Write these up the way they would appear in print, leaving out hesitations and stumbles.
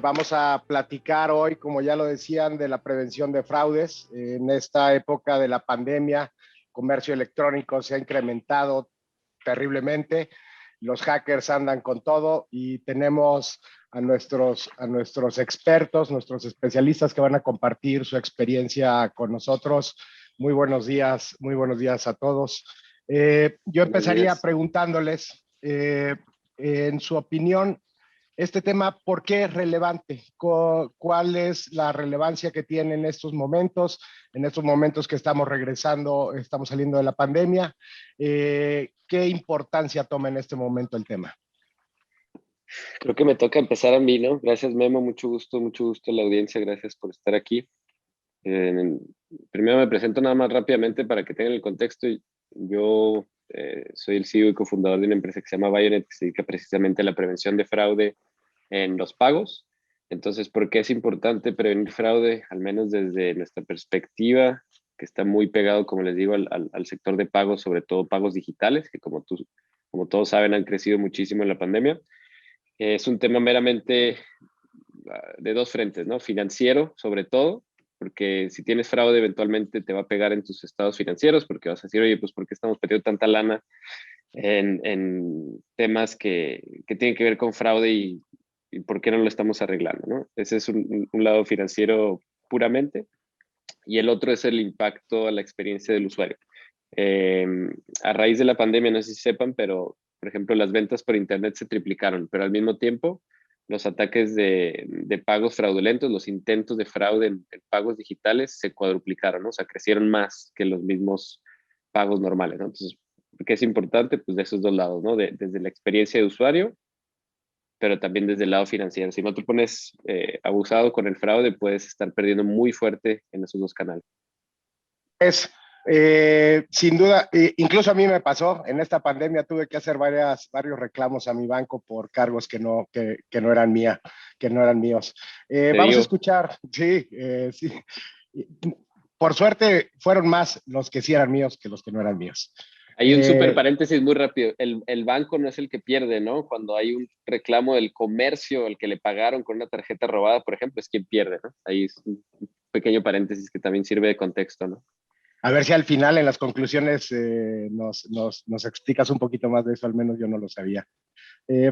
Vamos a platicar hoy, como ya lo decían, de la prevención de fraudes. En esta época de la pandemia, el comercio electrónico se ha incrementado terriblemente. Los hackers andan con todo y tenemos a nuestros expertos, nuestros especialistas que van a compartir su experiencia con nosotros. Muy buenos días a todos. Yo empezaría preguntándoles, en su opinión, este tema, ¿por qué es relevante? ¿Cuál es la relevancia que tiene en estos momentos que estamos regresando, estamos saliendo de la pandemia? ¿Qué importancia toma en este momento el tema? Creo que me toca empezar a mí, ¿no? Gracias, Memo, mucho gusto a la audiencia, gracias por estar aquí. Primero me presento nada más rápidamente para que tengan el contexto. Yo soy el CEO y cofundador de una empresa que se llama Bionet, que se dedica precisamente a la prevención de fraude en los pagos. Entonces, ¿por qué es importante prevenir fraude? Al menos desde nuestra perspectiva, que está muy pegado, como les digo, al sector de pagos, sobre todo pagos digitales, que como todos saben, han crecido muchísimo en la pandemia. Es un tema meramente de dos frentes, ¿no? Financiero, sobre todo, porque si tienes fraude, eventualmente te va a pegar en tus estados financieros, porque vas a decir, oye, pues, ¿por qué estamos perdiendo tanta lana en temas que tienen que ver con fraude y por qué no lo estamos arreglando, ¿no? Ese es un lado financiero puramente, y el otro es el impacto a la experiencia del usuario. A raíz de la pandemia, no sé si sepan, pero, por ejemplo, las ventas por Internet se triplicaron, pero al mismo tiempo, los ataques de pagos fraudulentos, los intentos de fraude en pagos digitales se cuadruplicaron, ¿no? O sea, crecieron más que los mismos pagos normales, ¿no? Entonces, ¿qué es importante? Pues de esos dos lados, ¿no? Desde la experiencia de usuario, pero también desde el lado financiero. Si no te pones abusado con el fraude, puedes estar perdiendo muy fuerte en esos dos canales. Sin duda, incluso a mí me pasó, en esta pandemia tuve que hacer varios reclamos a mi banco por cargos que no eran míos. Vamos a escuchar, sí. Por suerte fueron más los que sí eran míos que los que no eran míos. Hay un súper paréntesis muy rápido. El banco no es el que pierde, ¿no? Cuando hay un reclamo del comercio, el que le pagaron con una tarjeta robada, por ejemplo, es quien pierde, ¿no? Ahí es un pequeño paréntesis que también sirve de contexto, ¿no? A ver si al final en las conclusiones nos explicas un poquito más de eso, al menos yo no lo sabía.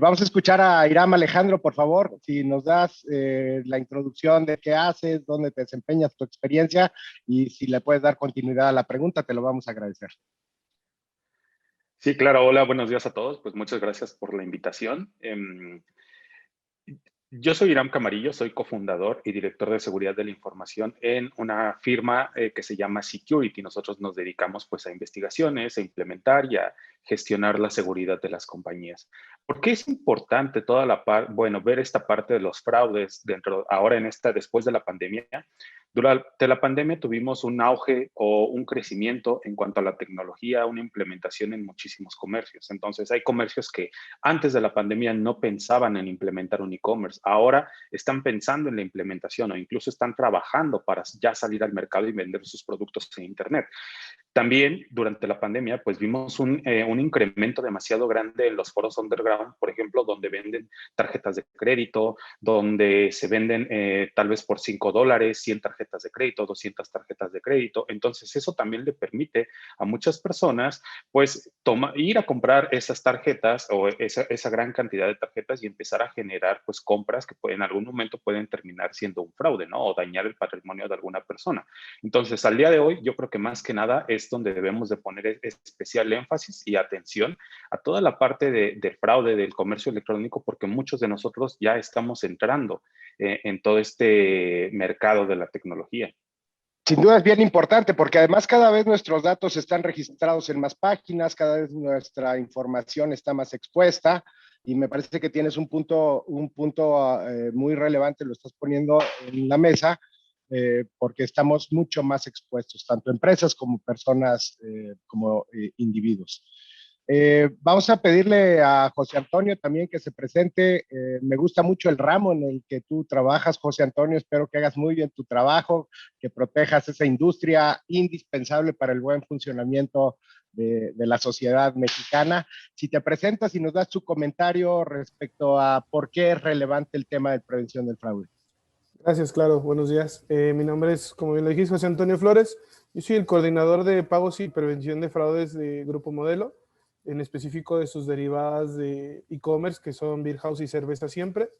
Vamos a escuchar a Iram Alejandro, por favor, si nos das la introducción de qué haces, dónde te desempeñas, tu experiencia, y si le puedes dar continuidad a la pregunta, te lo vamos a agradecer. Sí, claro. Hola, buenos días a todos. Pues muchas gracias por la invitación. Yo soy Iram Camarillo, soy cofundador y director de seguridad de la información en una firma que se llama Security. Nosotros nos dedicamos pues a investigaciones, a implementar y a gestionar la seguridad de las compañías. ¿Por qué es importante ver esta parte de los fraudes ahora después de la pandemia? Durante la pandemia tuvimos un auge o un crecimiento en cuanto a la tecnología, una implementación en muchísimos comercios. Entonces, hay comercios que antes de la pandemia no pensaban en implementar un e-commerce. Ahora están pensando en la implementación o incluso están trabajando para ya salir al mercado y vender sus productos en Internet. También durante la pandemia, pues vimos un incremento demasiado grande en los foros underground, por ejemplo, donde venden tarjetas de crédito, donde se venden tal vez por $5, 100 tarjetas de crédito, 200 tarjetas de crédito. Entonces, eso también le permite a muchas personas, pues, ir a comprar esas tarjetas o esa gran cantidad de tarjetas y empezar a generar, pues, compras que en algún momento pueden terminar siendo un fraude, ¿no? O dañar el patrimonio de alguna persona. Entonces, al día de hoy, yo creo que más que nada es donde debemos de poner especial énfasis y atención a toda la parte de fraude del comercio electrónico, porque muchos de nosotros ya estamos entrando en todo este mercado de la tecnología. Sin duda es bien importante porque además cada vez nuestros datos están registrados en más páginas, cada vez nuestra información está más expuesta y me parece que tienes un punto muy relevante, lo estás poniendo en la mesa, porque estamos mucho más expuestos, tanto empresas como personas, como individuos. Vamos a pedirle a José Antonio también que se presente. Me gusta mucho el ramo en el que tú trabajas, José Antonio. Espero que hagas muy bien tu trabajo, que protejas esa industria indispensable para el buen funcionamiento de la sociedad mexicana. Si te presentas y nos das tu comentario respecto a por qué es relevante el tema de prevención del fraude. Gracias, claro. Buenos días. Mi nombre es, como bien lo dijiste, José Antonio Flores. Yo soy el coordinador de pagos y prevención de fraudes de Grupo Modelo, en específico de sus derivadas de e-commerce, que son Beer House y Cerveza Siempre.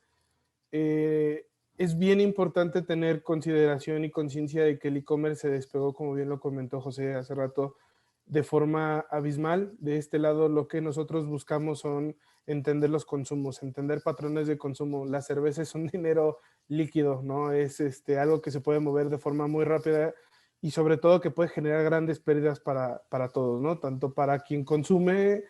Es bien importante tener consideración y conciencia de que el e-commerce se despegó, como bien lo comentó José hace rato, de forma abismal. De este lado, lo que nosotros buscamos son entender los consumos, entender patrones de consumo. La cerveza es un dinero líquido, ¿no? Es algo que se puede mover de forma muy rápida y sobre todo que puede generar grandes pérdidas para todos, ¿no? Tanto para quien consume,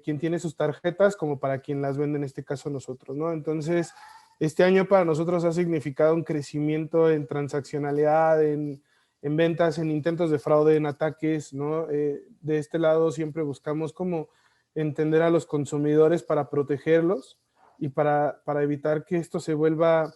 quien tiene sus tarjetas, como para quien las vende, en este caso nosotros, ¿no? Entonces, este año para nosotros ha significado un crecimiento en transaccionalidad, en ventas, en intentos de fraude, en ataques, ¿no? De este lado siempre buscamos como entender a los consumidores para protegerlos y para evitar que esto se vuelva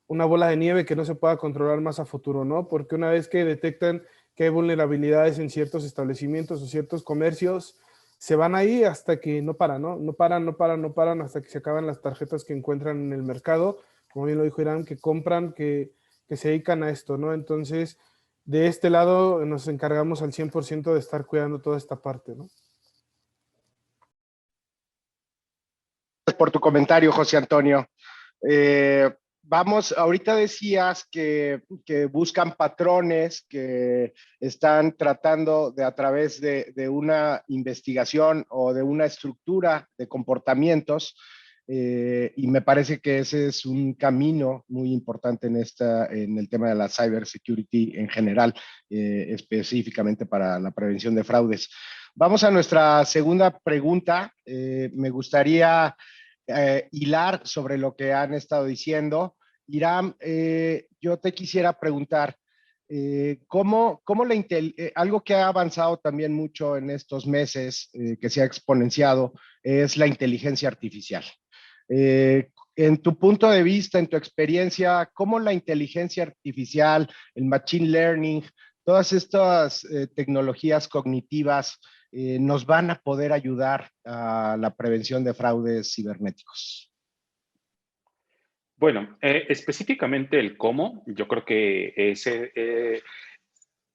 una bola de nieve que no se pueda controlar más a futuro, ¿no? Porque una vez que detectan que hay vulnerabilidades en ciertos establecimientos o ciertos comercios, se van ahí hasta que no paran, ¿no? No paran hasta que se acaban las tarjetas que encuentran en el mercado, como bien lo dijo Irán, que compran, que se dedican a esto, ¿no? Entonces, de este lado nos encargamos al 100% de estar cuidando toda esta parte, ¿no? Gracias por tu comentario, José Antonio. Vamos, ahorita decías que buscan patrones, que están tratando de a través de una investigación o de una estructura de comportamientos, y me parece que ese es un camino muy importante en el tema de la cybersecurity en general, específicamente para la prevención de fraudes. Vamos a nuestra segunda pregunta. Me gustaría hilar sobre lo que han estado diciendo. Irán, yo te quisiera preguntar, algo que ha avanzado también mucho en estos meses, que se ha exponenciado, es la inteligencia artificial. En tu punto de vista, en tu experiencia, ¿cómo la inteligencia artificial, el machine learning, todas estas tecnologías cognitivas nos van a poder ayudar a la prevención de fraudes cibernéticos? Bueno, específicamente el cómo, yo creo que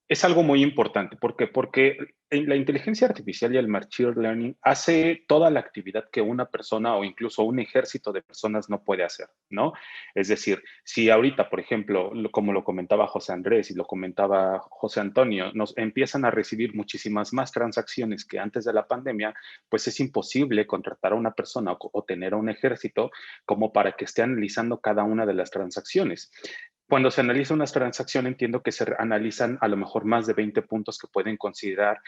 es algo muy importante. ¿Por qué? Porque en la inteligencia artificial y el machine learning hace toda la actividad que una persona o incluso un ejército de personas no puede hacer, ¿no? Es decir, si ahorita, por ejemplo, como lo comentaba José Andrés y lo comentaba José Antonio, nos empiezan a recibir muchísimas más transacciones que antes de la pandemia, pues es imposible contratar a una persona o tener a un ejército como para que esté analizando cada una de las transacciones. Cuando se analiza una transacción, entiendo que se analizan a lo mejor más de 20 puntos que pueden considerar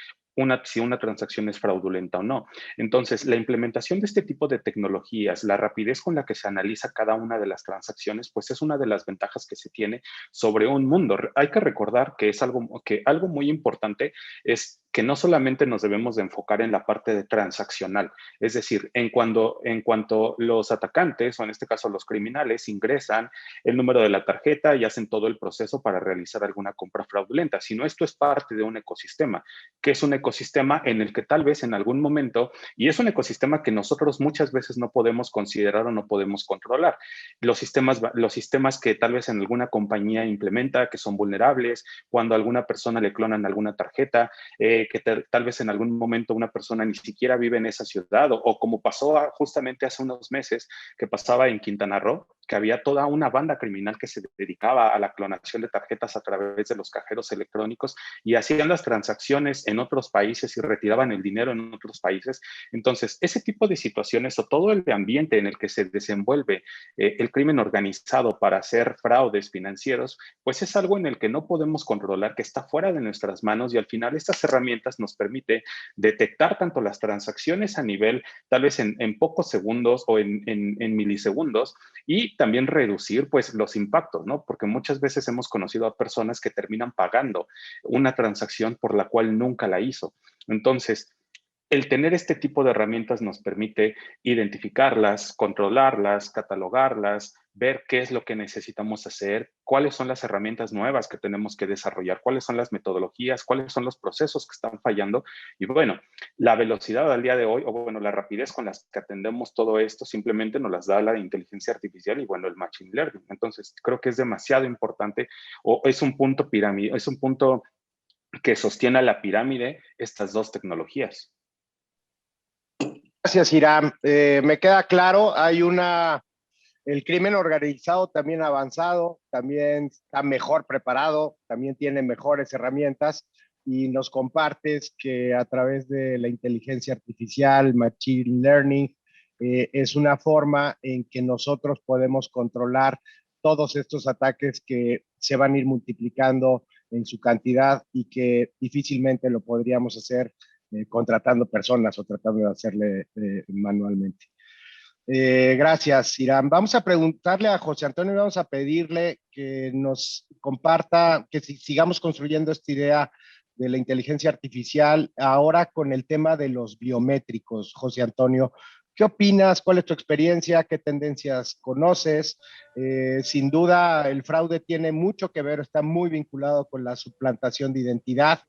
si una transacción es fraudulenta o no. Entonces, la implementación de este tipo de tecnologías, la rapidez con la que se analiza cada una de las transacciones, pues es una de las ventajas que se tiene sobre un mundo. Hay que recordar que algo muy importante es que no solamente nos debemos de enfocar en la parte de transaccional, es decir, en cuanto los atacantes, o en este caso los criminales, ingresan el número de la tarjeta y hacen todo el proceso para realizar alguna compra fraudulenta, sino esto es parte de un ecosistema, que es un ecosistema en el que tal vez en algún momento, y es un ecosistema que nosotros muchas veces no podemos considerar o no podemos controlar, los sistemas que tal vez en alguna compañía implementa, que son vulnerables, cuando a alguna persona le clonan alguna tarjeta, tal vez en algún momento una persona ni siquiera vive en esa ciudad, o como pasó justamente hace unos meses, que pasaba en Quintana Roo, que había toda una banda criminal que se dedicaba a la clonación de tarjetas a través de los cajeros electrónicos y hacían las transacciones en otros países y retiraban el dinero en otros países. Entonces, ese tipo de situaciones o todo el ambiente en el que se desenvuelve el crimen organizado para hacer fraudes financieros, pues es algo en el que no podemos controlar, que está fuera de nuestras manos, y al final estas herramientas nos permiten detectar tanto las transacciones a nivel, tal vez en pocos segundos o en milisegundos, y también reducir pues los impactos, ¿no? Porque muchas veces hemos conocido a personas que terminan pagando una transacción por la cual nunca la hizo. Entonces, el tener este tipo de herramientas nos permite identificarlas, controlarlas, catalogarlas, ver qué es lo que necesitamos hacer, cuáles son las herramientas nuevas que tenemos que desarrollar, cuáles son las metodologías, cuáles son los procesos que están fallando. Y bueno, la velocidad al día de hoy, o bueno, la rapidez con las que atendemos todo esto, simplemente nos las da la inteligencia artificial y bueno, el machine learning. Entonces, creo que es demasiado importante, o es un punto pirámide, es un punto que sostiene a la pirámide estas dos tecnologías. Gracias, Hiram. Me queda claro, el crimen organizado también ha avanzado, también está mejor preparado, también tiene mejores herramientas y nos compartes que a través de la inteligencia artificial, machine learning, es una forma en que nosotros podemos controlar todos estos ataques que se van a ir multiplicando en su cantidad y que difícilmente lo podríamos hacer contratando personas o tratando de hacerle manualmente. Gracias, Irán. Vamos a preguntarle a José Antonio y vamos a pedirle que nos comparta, que sigamos construyendo esta idea de la inteligencia artificial ahora con el tema de los biométricos. José Antonio, ¿qué opinas? ¿Cuál es tu experiencia? ¿Qué tendencias conoces? Sin duda, el fraude tiene mucho que ver, está muy vinculado con la suplantación de identidad.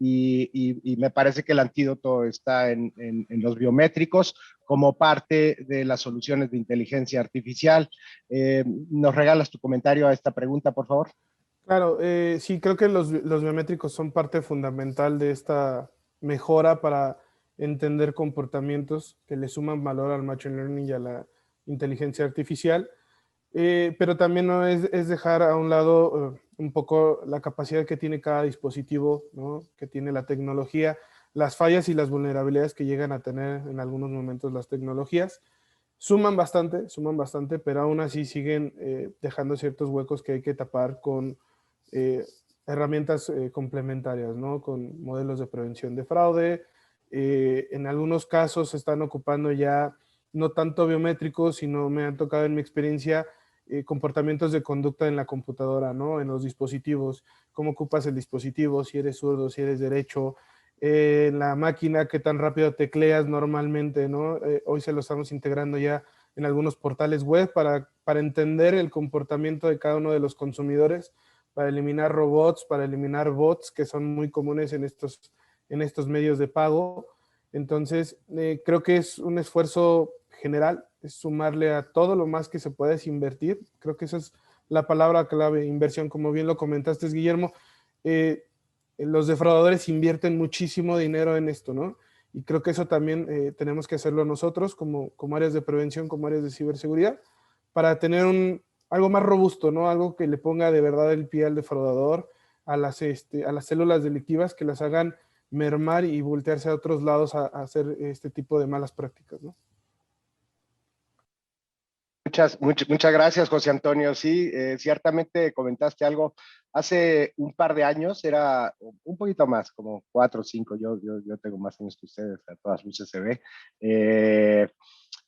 Y me parece que el antídoto está en los biométricos como parte de las soluciones de inteligencia artificial. ¿Nos regalas tu comentario a esta pregunta, por favor? Claro, sí, creo que los biométricos son parte fundamental de esta mejora para entender comportamientos que le suman valor al machine learning y a la inteligencia artificial. Pero también no es dejar a un lado un poco la capacidad que tiene cada dispositivo, ¿no? Que tiene la tecnología, las fallas y las vulnerabilidades que llegan a tener en algunos momentos las tecnologías. Suman bastante, pero aún así siguen dejando ciertos huecos que hay que tapar con herramientas complementarias, ¿no? Con modelos de prevención de fraude. En algunos casos se están ocupando ya no tanto biométricos, sino me han tocado en mi experiencia comportamientos de conducta en la computadora, ¿no? En los dispositivos, cómo ocupas el dispositivo, si eres zurdo, si eres derecho, la máquina, qué tan rápido tecleas normalmente, ¿no? Hoy se lo estamos integrando ya en algunos portales web para entender el comportamiento de cada uno de los consumidores, para eliminar robots, para eliminar bots que son muy comunes en estos medios de pago. Entonces, creo que es un esfuerzo general, es sumarle a todo lo más que se puede invertir. Creo que esa es la palabra clave, inversión, como bien lo comentaste, Guillermo. Los defraudadores invierten muchísimo dinero en esto, ¿no? Y creo que eso también tenemos que hacerlo nosotros como áreas de prevención, como áreas de ciberseguridad, para tener algo más robusto, ¿no? Algo que le ponga de verdad el pie al defraudador, a las células delictivas, que las hagan mermar y voltearse a otros lados a hacer este tipo de malas prácticas, ¿no? Muchas gracias, José Antonio. Sí, ciertamente comentaste algo. Hace un par de años, era un poquito más, como 4 o 5, yo tengo más años que ustedes, a todas luces se ve.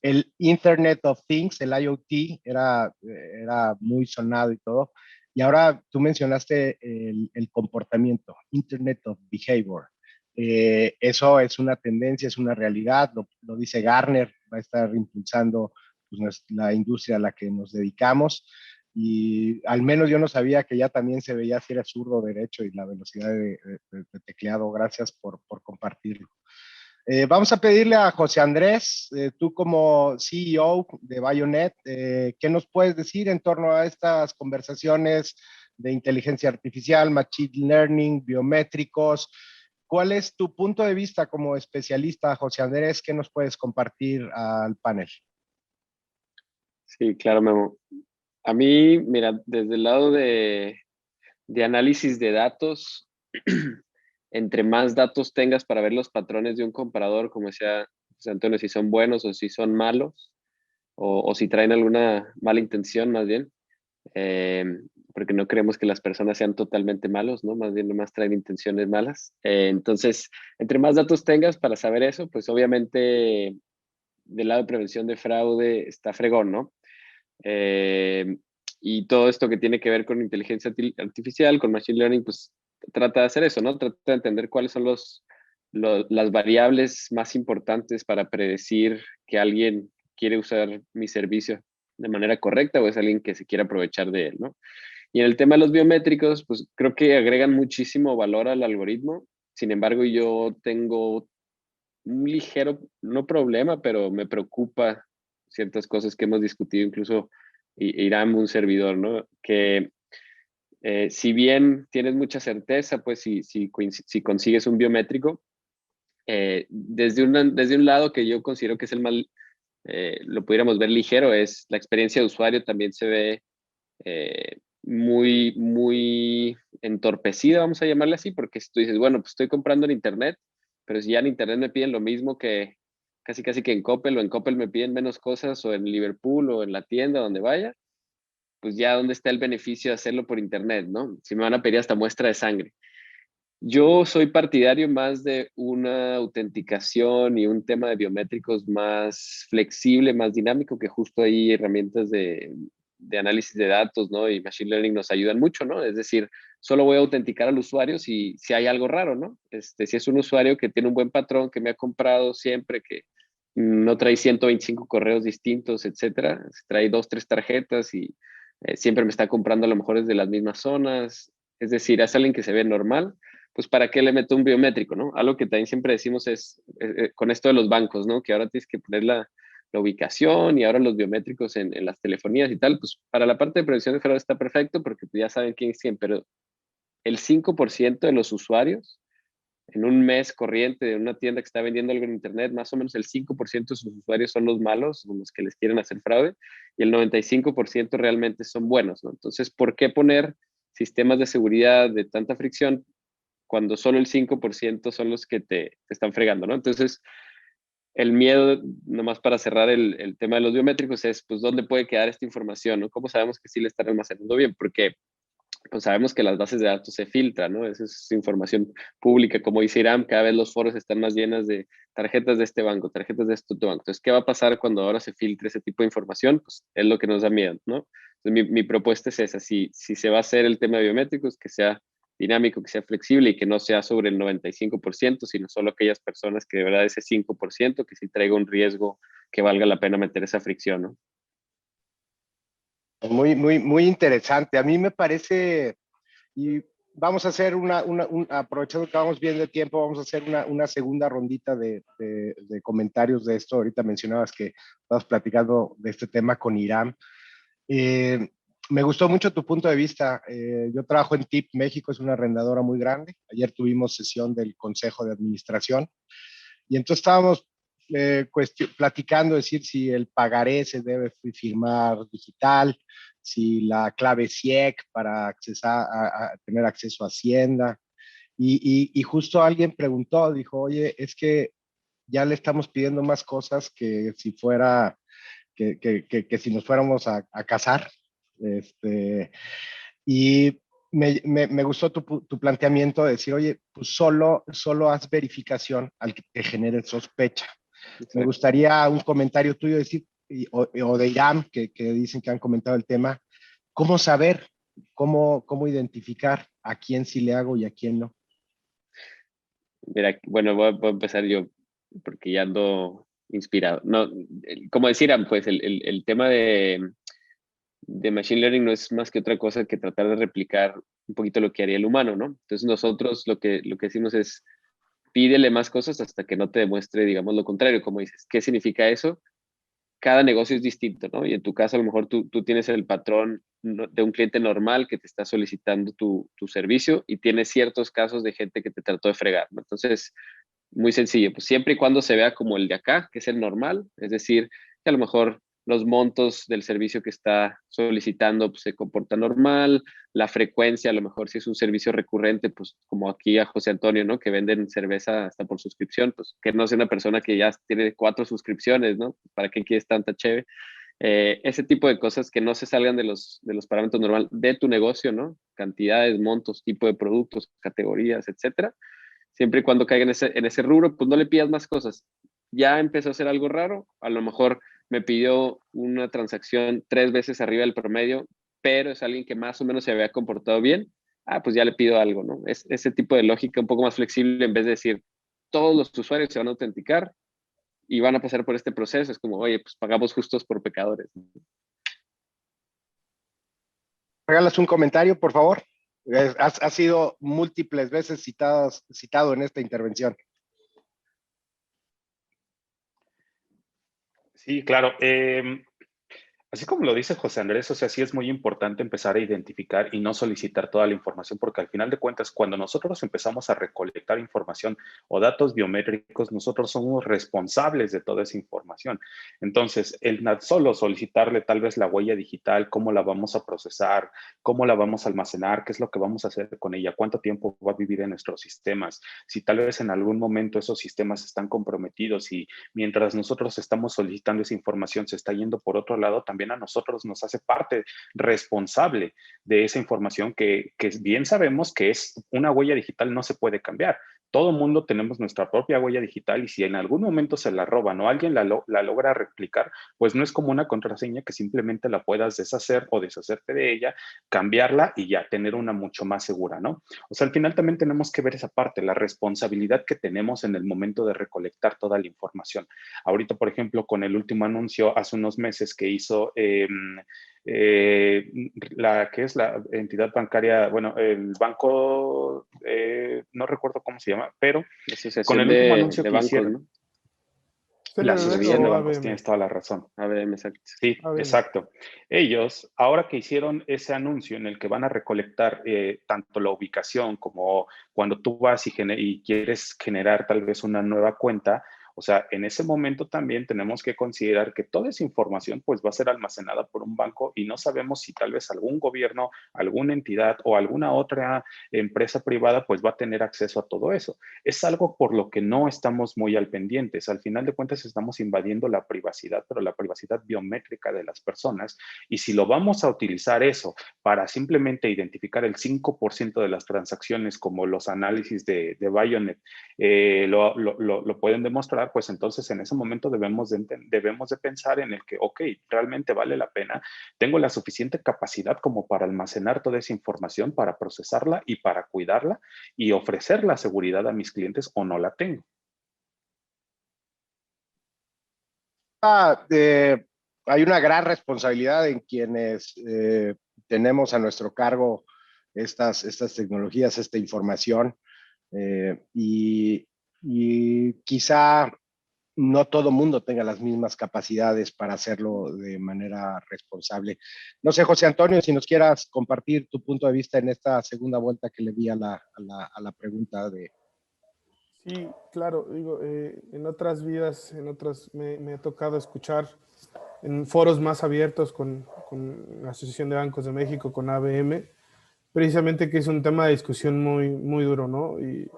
El Internet of Things, el IoT, era muy sonado y todo. Y ahora tú mencionaste el comportamiento, Internet of Behavior. Eso es una tendencia, es una realidad, lo dice Gartner, va a estar impulsando pues, la industria a la que nos dedicamos. Y al menos yo no sabía que ya también se veía si era zurdo o derecho y la velocidad de tecleado. Gracias por compartirlo. Vamos a pedirle a José Andrés, tú como CEO de Bionet, ¿qué nos puedes decir en torno a estas conversaciones de inteligencia artificial, machine learning, biométricos? ¿Cuál es tu punto de vista como especialista, José Andrés? ¿Qué nos puedes compartir al panel? Sí, claro, Memo. A mí, mira, desde el lado de análisis de datos, entre más datos tengas para ver los patrones de un comparador, como decía José Antonio, si son buenos o si son malos, o si traen alguna mala intención más bien, porque no creemos que las personas sean totalmente malos, ¿no? Más bien nomás traen intenciones malas. Entonces, entre más datos tengas para saber eso, pues obviamente del lado de prevención de fraude está fregón, ¿no? Y todo esto que tiene que ver con inteligencia artificial, con machine learning, pues trata de hacer eso, ¿no? Trata de entender cuáles son las variables más importantes para predecir que alguien quiere usar mi servicio de manera correcta o es alguien que se quiere aprovechar de él, ¿no? Y en el tema de los biométricos, pues creo que agregan muchísimo valor al algoritmo. Sin embargo, yo tengo un ligero, no problema, pero me preocupa ciertas cosas que hemos discutido, incluso Irán, un servidor, ¿no? Que si bien tienes mucha certeza, pues si consigues un biométrico, desde un lado que yo considero que es el más, lo pudiéramos ver ligero, es la experiencia de usuario también se ve muy entorpecida, vamos a llamarle así, porque si tú dices, bueno, pues estoy comprando en internet, pero si ya en internet me piden lo mismo que casi que en Coppel, o en Coppel me piden menos cosas, o en Liverpool, o en la tienda, donde vaya, pues ya dónde está el beneficio de hacerlo por internet, ¿no? Si me van a pedir hasta muestra de sangre. Yo soy partidario más de una autenticación y un tema de biométricos más flexible, más dinámico, que justo ahí herramientas de análisis de datos, ¿no? Y Machine Learning nos ayudan mucho, ¿no? Es decir, solo voy a autenticar al usuario si hay algo raro, ¿no? Si es un usuario que tiene un buen patrón, que me ha comprado siempre, que no trae 125 correos distintos, etcétera, trae 2, 3 tarjetas y siempre me está comprando a lo mejor desde las mismas zonas, es decir, es alguien que se ve normal, pues ¿para qué le meto un biométrico, no? Algo que también siempre decimos es con esto de los bancos, ¿no? Que ahora tienes que poner la ubicación y ahora los biométricos en las telefonías y tal, pues para la parte de prevención de fraude está perfecto porque ya saben quién es quién, pero el 5% de los usuarios en un mes corriente de una tienda que está vendiendo algo en internet, más o menos el 5% de sus usuarios son los malos, los que les quieren hacer fraude, y el 95% realmente son buenos, ¿no? Entonces, ¿por qué poner sistemas de seguridad de tanta fricción cuando solo el 5% son los que te están fregando, ¿no? Entonces, el miedo, nomás para cerrar el tema de los biométricos, es, pues, ¿dónde puede quedar esta información, no? ¿Cómo sabemos que sí le están almacenando bien? Porque pues sabemos que las bases de datos se filtran, ¿no? Esa es información pública, como dice Iram, cada vez los foros están más llenas de tarjetas de este banco, tarjetas de este otro banco. Entonces, ¿qué va a pasar cuando ahora se filtre ese tipo de información? Pues es lo que nos da miedo, ¿no? Entonces, mi propuesta es esa, si se va a hacer el tema de biométricos, que sea dinámico, que sea flexible y que no sea sobre el 95%, sino solo aquellas personas que de verdad ese 5% que sí traiga un riesgo que valga la pena meter esa fricción, ¿no? Muy interesante. A mí me parece, y vamos a hacer aprovechando que vamos bien de tiempo, vamos a hacer una segunda rondita de comentarios de esto. Ahorita mencionabas que estabas platicando de este tema con Irán. Me gustó mucho tu punto de vista. Yo trabajo en TIP México, es una arrendadora muy grande. Ayer tuvimos sesión del Consejo de Administración y entonces estábamos platicando, decir si el pagaré se debe firmar digital, si la clave SIEC para a tener acceso a Hacienda. Y justo alguien preguntó, dijo, oye, es que ya le estamos pidiendo más cosas que si fuera, que si nos fuéramos a casar. Y me gustó tu planteamiento de decir, oye, pues solo haz verificación al que te genere sospecha. Exacto. Me gustaría un comentario tuyo decir, o de Iram, que dicen que han comentado el tema, ¿cómo saber, cómo identificar a quién sí le hago y a quién no? Mira, bueno, voy a empezar yo porque ya ando inspirado. No, como decir, pues el tema de Machine Learning no es más que otra cosa que tratar de replicar un poquito lo que haría el humano, ¿no? Entonces nosotros lo que decimos es, pídele más cosas hasta que no te demuestre, digamos, lo contrario, como dices. ¿Qué significa eso? Cada negocio es distinto, ¿no? Y en tu caso, a lo mejor tú tienes el patrón de un cliente normal que te está solicitando tu servicio y tienes ciertos casos de gente que te trató de fregar, ¿no? Entonces, muy sencillo, pues siempre y cuando se vea como el de acá, que es el normal, es decir, que a lo mejor los montos del servicio que está solicitando pues, se comporta normal, la frecuencia, a lo mejor si es un servicio recurrente, pues como aquí a José Antonio, ¿no? Que venden cerveza hasta por suscripción, pues que no sea una persona que ya tiene 4 suscripciones, ¿no? ¿Para qué quieres tanta cheve? Ese tipo de cosas que no se salgan de los parámetros normales de tu negocio, ¿no? Cantidades, montos, tipo de productos, categorías, etcétera. Siempre y cuando caiga en ese rubro, pues no le pidas más cosas. Ya empezó a hacer algo raro, a lo mejor me pidió una transacción 3 veces arriba del promedio, pero es alguien que más o menos se había comportado bien, pues ya le pido algo, ¿no? Es ese tipo de lógica un poco más flexible en vez de decir, todos los usuarios se van a autenticar y van a pasar por este proceso. Es como, oye, pues pagamos justos por pecadores. regalas un comentario, por favor? Ha sido múltiples veces citado en esta intervención. Sí, claro. Así como lo dice José Andrés, o sea, sí es muy importante empezar a identificar y no solicitar toda la información, porque al final de cuentas, cuando nosotros empezamos a recolectar información o datos biométricos, nosotros somos responsables de toda esa información. Entonces, el solo solicitarle tal vez la huella digital, cómo la vamos a procesar, cómo la vamos a almacenar, qué es lo que vamos a hacer con ella, cuánto tiempo va a vivir en nuestros sistemas, si tal vez en algún momento esos sistemas están comprometidos y mientras nosotros estamos solicitando esa información se está yendo por otro lado, también a nosotros nos hace parte responsable de esa información que bien sabemos que es una huella digital, no se puede cambiar. Todo mundo tenemos nuestra propia huella digital y si en algún momento se la roban o alguien la logra replicar, pues no es como una contraseña que simplemente la puedas deshacer o deshacerte de ella, cambiarla y ya tener una mucho más segura, ¿no? O sea, al final también tenemos que ver esa parte, la responsabilidad que tenemos en el momento de recolectar toda la información. Ahorita, por ejemplo, con el último anuncio hace unos meses que hizo la que es la entidad bancaria, bueno, el banco, no recuerdo cómo se llama, pero con el último anuncio de que bancos, hicieron, ¿no? la Asociación de o Bancos, ABM. tienes toda la razón. ABM, exacto. Sí, ABM. exacto. Ellos, ahora que hicieron ese anuncio en el que van a recolectar tanto la ubicación como cuando tú vas y quieres generar tal vez una nueva cuenta, o sea, en ese momento también tenemos que considerar que toda esa información pues va a ser almacenada por un banco y no sabemos si tal vez algún gobierno, alguna entidad o alguna otra empresa privada pues va a tener acceso a todo eso. Es algo por lo que no estamos muy al pendientes. Al final de cuentas estamos invadiendo la privacidad, pero la privacidad biométrica de las personas. Y si lo vamos a utilizar eso para simplemente identificar el 5% de las transacciones como los análisis de Bionet lo pueden demostrar, pues entonces en ese momento debemos de pensar en el que, ok, realmente vale la pena, tengo la suficiente capacidad como para almacenar toda esa información, para procesarla y para cuidarla y ofrecer la seguridad a mis clientes o no la tengo. Hay una gran responsabilidad en quienes tenemos a nuestro cargo estas tecnologías, esta información, y quizá no todo mundo tenga las mismas capacidades para hacerlo de manera responsable. No sé, José Antonio, si nos quieras compartir tu punto de vista en esta segunda vuelta que le di a la pregunta de... Sí, claro, digo, en otras vidas, me ha tocado escuchar en foros más abiertos con la Asociación de Bancos de México, con ABM, precisamente que es un tema de discusión muy, muy duro, ¿no? Y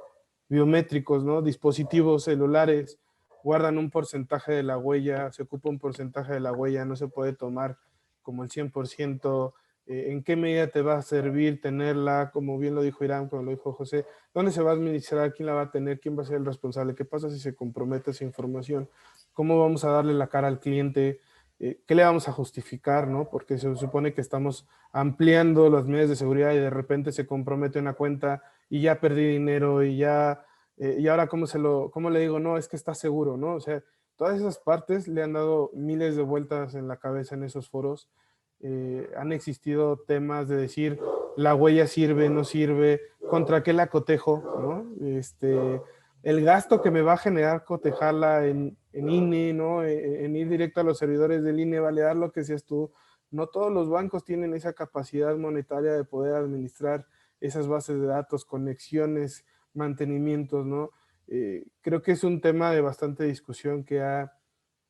biométricos, ¿no? Dispositivos celulares guardan un porcentaje de la huella, se ocupa un porcentaje de la huella, no se puede tomar como el 100%. ¿En qué medida te va a servir tenerla? Como bien lo dijo Irán, como lo dijo José, ¿dónde se va a administrar? ¿Quién la va a tener? ¿Quién va a ser el responsable? ¿Qué pasa si se compromete esa información? ¿Cómo vamos a darle la cara al cliente? ¿Qué le vamos a justificar? ¿No? Porque se supone que estamos ampliando las medidas de seguridad y de repente se compromete una cuenta y ya perdí dinero y ya, y ahora cómo le digo, no, es que está seguro, ¿no? O sea, todas esas partes le han dado miles de vueltas en la cabeza en esos foros. Han existido temas de decir, la huella sirve, no sirve, contra qué la cotejo, ¿no? El gasto que me va a generar cotejarla en INE, ¿no? En ir directo a los servidores del INE, validar lo que seas tú. No todos los bancos tienen esa capacidad monetaria de poder administrar esas bases de datos, conexiones, mantenimientos, ¿no? Creo que es un tema de bastante discusión que ha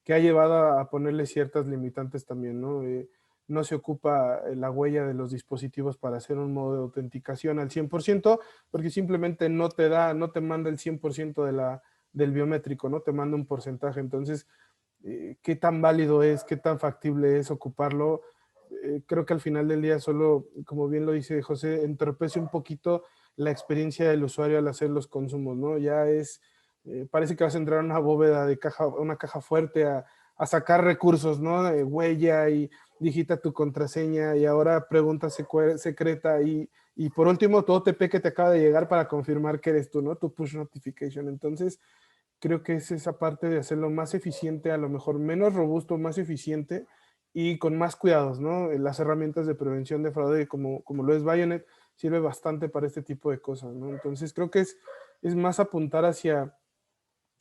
llevado a ponerle ciertas limitantes también, ¿no? No se ocupa la huella de los dispositivos para hacer un modo de autenticación al 100%, porque simplemente no te manda el 100% del biométrico, ¿no? Te manda un porcentaje. Entonces, ¿qué tan válido es? ¿Qué tan factible es ocuparlo? Creo que al final del día solo, como bien lo dice José, entorpece un poquito la experiencia del usuario al hacer los consumos, ¿no? Ya parece que vas a entrar a una bóveda de una caja fuerte a sacar recursos, ¿no? De huella y digita tu contraseña y ahora pregunta secreta y por último tu OTP que te acaba de llegar para confirmar que eres tú, ¿no? Tu push notification. Entonces, creo que es esa parte de hacerlo más eficiente, a lo mejor menos robusto, más eficiente y con más cuidados, ¿no? Las herramientas de prevención de fraude, como lo es Bayonet, sirve bastante para este tipo de cosas, ¿no? Entonces creo que es más apuntar hacia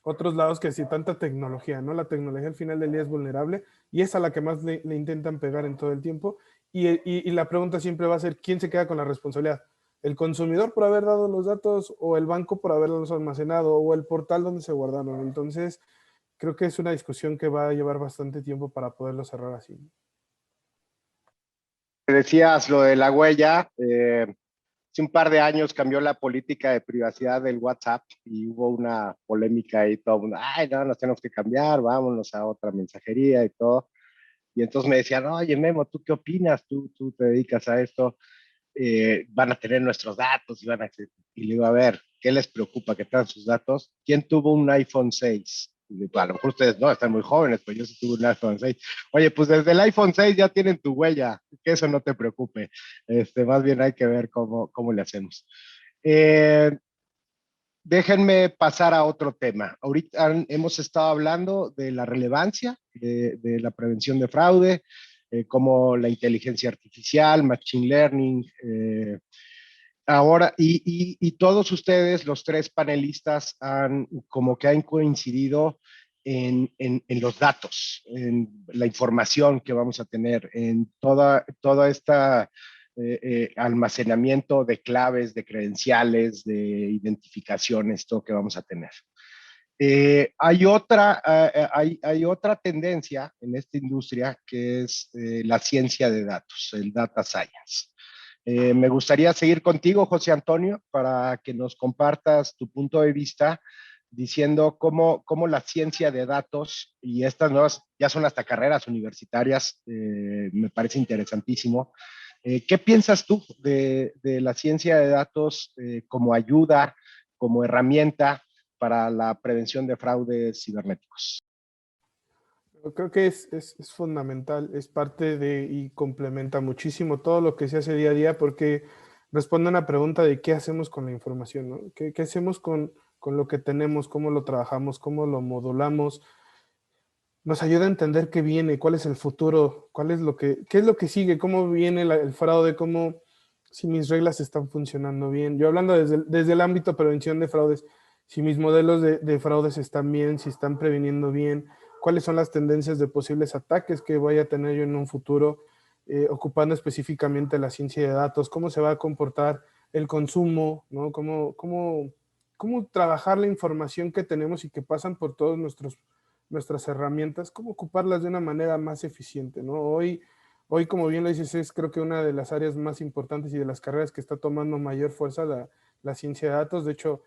otros lados que hacia tanta tecnología, ¿no? La tecnología al final del día es vulnerable y es a la que más le intentan pegar en todo el tiempo. Y la pregunta siempre va a ser, ¿quién se queda con la responsabilidad? ¿El consumidor por haber dado los datos o el banco por haberlos almacenado o el portal donde se guardaron? Entonces, creo que es una discusión que va a llevar bastante tiempo para poderlo cerrar así. Decías lo de la huella. Hace un par de años cambió la política de privacidad del WhatsApp y hubo una polémica ahí, todo el mundo, ay, no, nos tenemos que cambiar, vámonos a otra mensajería y todo. Y entonces me decían, oye, Memo, ¿tú qué opinas? ¿Tú te dedicas a esto? Van a tener nuestros datos y van a... Y le digo, a ver, ¿qué les preocupa que tengan sus datos? ¿Quién tuvo un iPhone 6? Y digo, a lo mejor ustedes no, están muy jóvenes, pero yo sí tuve un iPhone 6. Oye, pues desde el iPhone 6 ya tienen tu huella, que eso no te preocupe. Más bien hay que ver cómo le hacemos. Eh, Déjenme pasar a otro tema. Ahorita hemos estado hablando de la relevancia de la prevención de fraude, como la inteligencia artificial, machine learning. Ahora, y todos ustedes, los tres panelistas, como que han coincidido en los datos, en la información que vamos a tener, en toda esta almacenamiento de claves, de credenciales, de identificaciones, todo que vamos a tener. Hay otra tendencia en esta industria que es la ciencia de datos, el data science. Me gustaría seguir contigo, José Antonio, para que nos compartas tu punto de vista diciendo cómo la ciencia de datos y estas nuevas, ya son hasta carreras universitarias, me parece interesantísimo. ¿Qué piensas tú de la ciencia de datos como ayuda, como herramienta para la prevención de fraudes cibernéticos? Creo que es fundamental, es parte de y complementa muchísimo todo lo que se hace día a día porque responde a una pregunta de qué hacemos con la información, ¿no? ¿Qué hacemos con lo que tenemos, cómo lo trabajamos, cómo lo modulamos? Nos ayuda a entender qué viene, cuál es el futuro, qué es lo que sigue, cómo viene el fraude, cómo si mis reglas están funcionando bien. Yo hablando desde el ámbito de prevención de fraudes, si mis modelos de fraudes están bien, si están previniendo bien, cuáles son las tendencias de posibles ataques que voy a tener yo en un futuro, ocupando específicamente la ciencia de datos, cómo se va a comportar el consumo, ¿no? Cómo trabajar la información que tenemos y que pasan por todos nuestras herramientas, cómo ocuparlas de una manera más eficiente, ¿no? Hoy, como bien lo dices, es creo que una de las áreas más importantes y de las carreras que está tomando mayor fuerza la ciencia de datos. De hecho,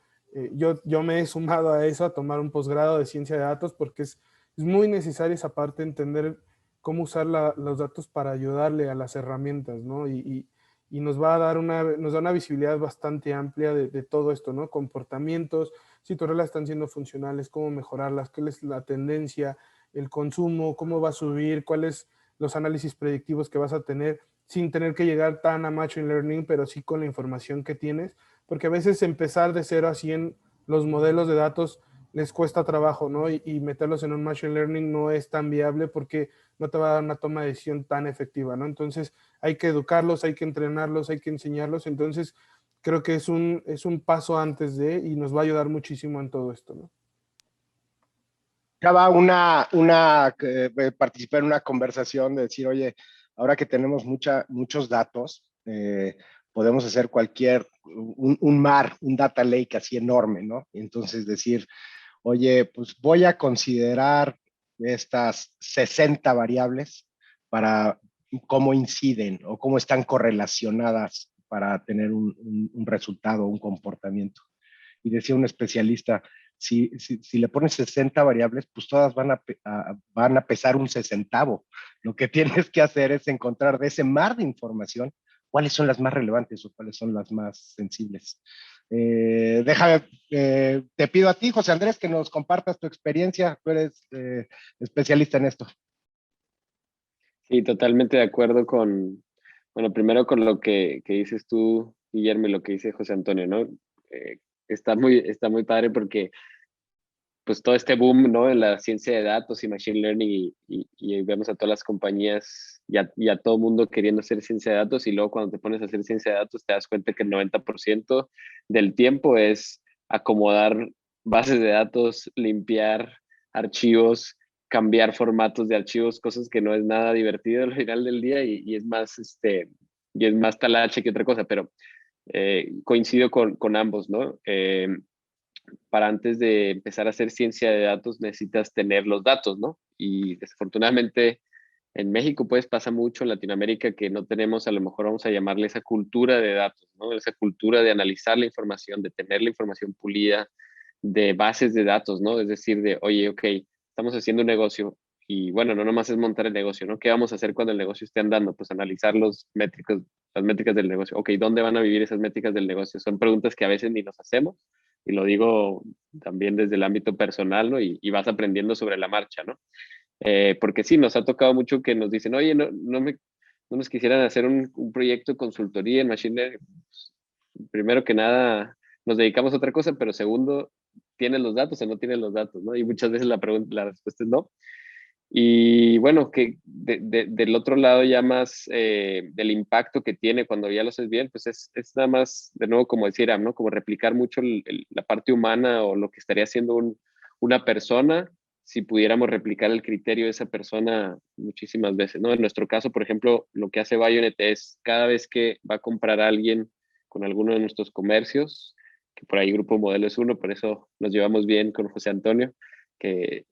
yo me he sumado a eso, a tomar un posgrado de ciencia de datos, porque es muy necesario esa parte, entender cómo usar los datos para ayudarle a las herramientas, ¿no? Y nos va a dar nos da una visibilidad bastante amplia de todo esto, ¿no? Comportamientos, si tus reglas están siendo funcionales, cómo mejorarlas, cuál es la tendencia, el consumo, cómo va a subir, cuáles los análisis predictivos que vas a tener, sin tener que llegar tan a machine learning, pero sí con la información que tienes, porque a veces empezar de 0 a 100 los modelos de datos les cuesta trabajo, ¿no? Y meterlos en un machine learning no es tan viable porque no te va a dar una toma de decisión tan efectiva, ¿no? Entonces hay que educarlos, hay que entrenarlos, hay que enseñarlos, entonces creo que es un paso antes de y nos va a ayudar muchísimo en todo esto, ¿no? Acaba participar en una conversación de decir, oye, ahora que tenemos muchos datos, podemos hacer un mar, un data lake así enorme, ¿no? Y entonces decir, oye, pues voy a considerar estas 60 variables para cómo inciden o cómo están correlacionadas para tener un resultado, un comportamiento. Y decía un especialista, si le pones 60 variables, pues todas van a pesar un sesentavo. Lo que tienes que hacer es encontrar de ese mar de información cuáles son las más relevantes o cuáles son las más sensibles. Te pido a ti, José Andrés, que nos compartas tu experiencia. Tú eres especialista en esto. Sí, totalmente de acuerdo bueno, primero con lo que dices tú, Guillermo, y lo que dice José Antonio, ¿no? Está muy padre porque pues todo este boom, ¿no? En la ciencia de datos y machine learning y vemos a todas las compañías y a todo mundo queriendo hacer ciencia de datos y luego cuando te pones a hacer ciencia de datos te das cuenta que el 90% del tiempo es acomodar bases de datos, limpiar archivos, cambiar formatos de archivos, cosas que no es nada divertido al final del día y es más, y es más talache que otra cosa, pero coincido con ambos, ¿no? Para antes de empezar a hacer ciencia de datos necesitas tener los datos, ¿no? Y desafortunadamente en México pues pasa mucho, en Latinoamérica que no tenemos, a lo mejor vamos a llamarle esa cultura de datos, ¿no? Esa cultura de analizar la información, de tener la información pulida, de bases de datos, ¿no? Es decir, de, oye, ok, estamos haciendo un negocio y bueno, no nomás es montar el negocio, ¿no? ¿Qué vamos a hacer cuando el negocio esté andando? Pues analizar las métricas del negocio. Ok, ¿dónde van a vivir esas métricas del negocio? Son preguntas que a veces ni nos hacemos y lo digo también desde el ámbito personal, ¿no? Y vas aprendiendo sobre la marcha, ¿no? Porque sí, nos ha tocado mucho que nos dicen, oye, no nos quisieran hacer un proyecto de consultoría en Machine Learning. Pues, primero que nada, nos dedicamos a otra cosa, pero segundo, ¿tienen los datos o no tienen los datos, no? Y muchas veces la respuesta es no. Y bueno, que del otro lado ya más del impacto que tiene cuando ya lo haces bien, pues es nada más, de nuevo, como decía Iram, ¿no? Como replicar mucho la parte humana o lo que estaría haciendo una persona si pudiéramos replicar el criterio de esa persona muchísimas veces, ¿no? En nuestro caso, por ejemplo, lo que hace Bayonet es cada vez que va a comprar a alguien con alguno de nuestros comercios, que por ahí Grupo Modelo es uno, por eso nos llevamos bien con José Antonio, que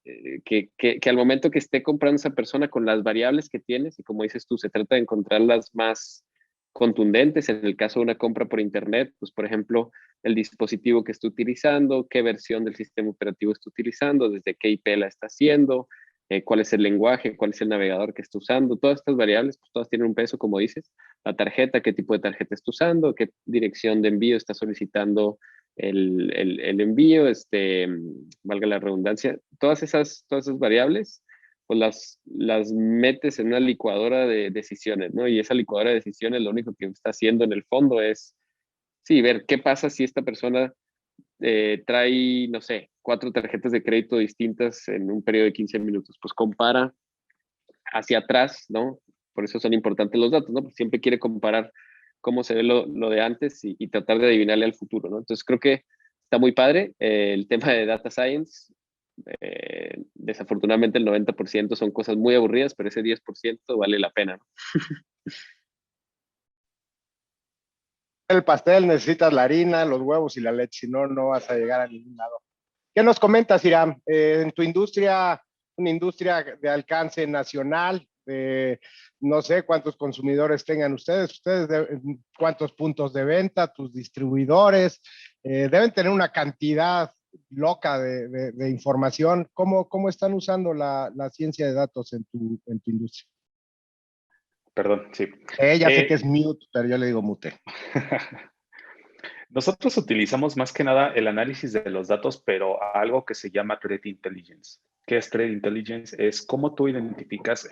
al momento que esté comprando esa persona con las variables que tienes, y como dices tú, se trata de encontrar las más contundentes. En el caso de una compra por internet, pues por ejemplo, el dispositivo que está utilizando, qué versión del sistema operativo está utilizando, desde qué IP la está haciendo, cuál es el lenguaje, cuál es el navegador que está usando, todas estas variables, pues todas tienen un peso, como dices, la tarjeta, qué tipo de tarjeta está usando, qué dirección de envío está solicitando el envío, valga la redundancia, todas esas variables, pues las metes en una licuadora de decisiones, ¿no? Y esa licuadora de decisiones lo único que está haciendo en el fondo es, sí, ver qué pasa si esta persona trae, no sé, 4 tarjetas de crédito distintas en un periodo de 15 minutos, pues compara hacia atrás, ¿no? Por eso son importantes los datos, ¿no? Porque siempre quiere comparar cómo se ve lo de antes y tratar de adivinarle al futuro, ¿no? Entonces creo que está muy padre el tema de data science. Desafortunadamente el 90% son cosas muy aburridas, pero ese 10% vale la pena, ¿no? El pastel necesitas la harina, los huevos y la leche, si no, no vas a llegar a ningún lado. ¿Qué nos comentas, Iram? En tu industria, una industria de alcance nacional, no sé cuántos consumidores tengan ustedes, cuántos puntos de venta, tus distribuidores, deben tener una cantidad loca de información. ¿Cómo están usando la ciencia de datos en tu industria? Perdón, sí. Ya sé que es mute, pero yo le digo mute. Nosotros utilizamos más que nada el análisis de los datos, pero a algo que se llama Threat Intelligence. ¿Qué es Threat Intelligence? Es cómo tú identificas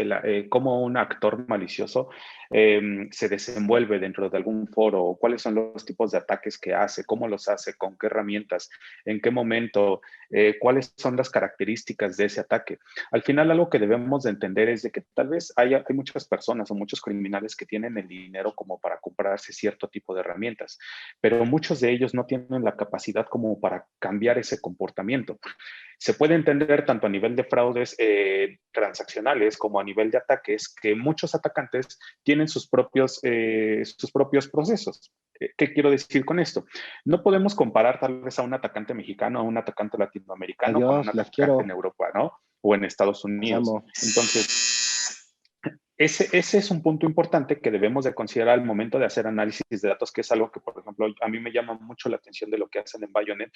cómo un actor malicioso se desenvuelve dentro de algún foro, o cuáles son los tipos de ataques que hace, cómo los hace, con qué herramientas, en qué momento, cuáles son las características de ese ataque. Al final, algo que debemos de entender es de que tal vez hay muchas personas o muchos criminales que tienen el dinero como para comprarse cierto tipo de herramientas, pero muchos de ellos no tienen la capacidad como para cambiar ese comportamiento. Se puede entender tanto a nivel de fraudes transaccionales como a nivel de ataques que muchos atacantes tienen sus propios procesos. ¿Qué quiero decir con esto? No podemos comparar tal vez a un atacante mexicano, a un atacante latinoamericano con un atacante en Europa, ¿no? O en Estados Unidos. Entonces, ese es un punto importante que debemos de considerar al momento de hacer análisis de datos, que es algo que, por ejemplo, a mí me llama mucho la atención de lo que hacen en Bayonet,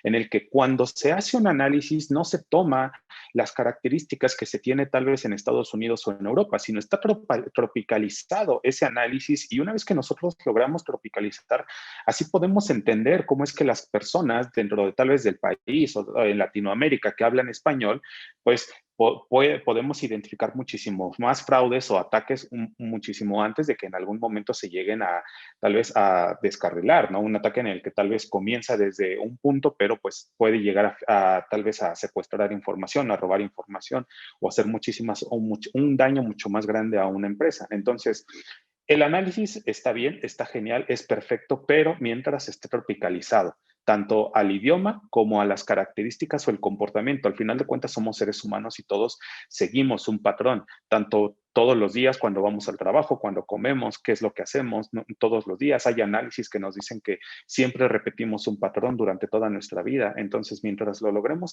en el que cuando se hace un análisis no se toma las características que se tiene tal vez en Estados Unidos o en Europa, sino está tropicalizado ese análisis, y una vez que nosotros logramos tropicalizar, así podemos entender cómo es que las personas dentro de tal vez del país o en Latinoamérica que hablan español, pues podemos identificar muchísimo más fraudes o ataques muchísimo antes de que en algún momento se lleguen a tal vez a descarrilar, ¿no? Un ataque en el que tal vez comienza desde un punto, pero pues puede llegar a tal vez a secuestrar información, a robar información o hacer un daño mucho más grande a una empresa. Entonces, el análisis está bien, está genial, es perfecto, pero mientras esté tropicalizado, tanto al idioma como a las características o el comportamiento. Al final de cuentas somos seres humanos y todos seguimos un patrón, tanto todos los días cuando vamos al trabajo, cuando comemos, qué es lo que hacemos, ¿no? Todos los días. Hay análisis que nos dicen que siempre repetimos un patrón durante toda nuestra vida. Entonces, mientras lo logremos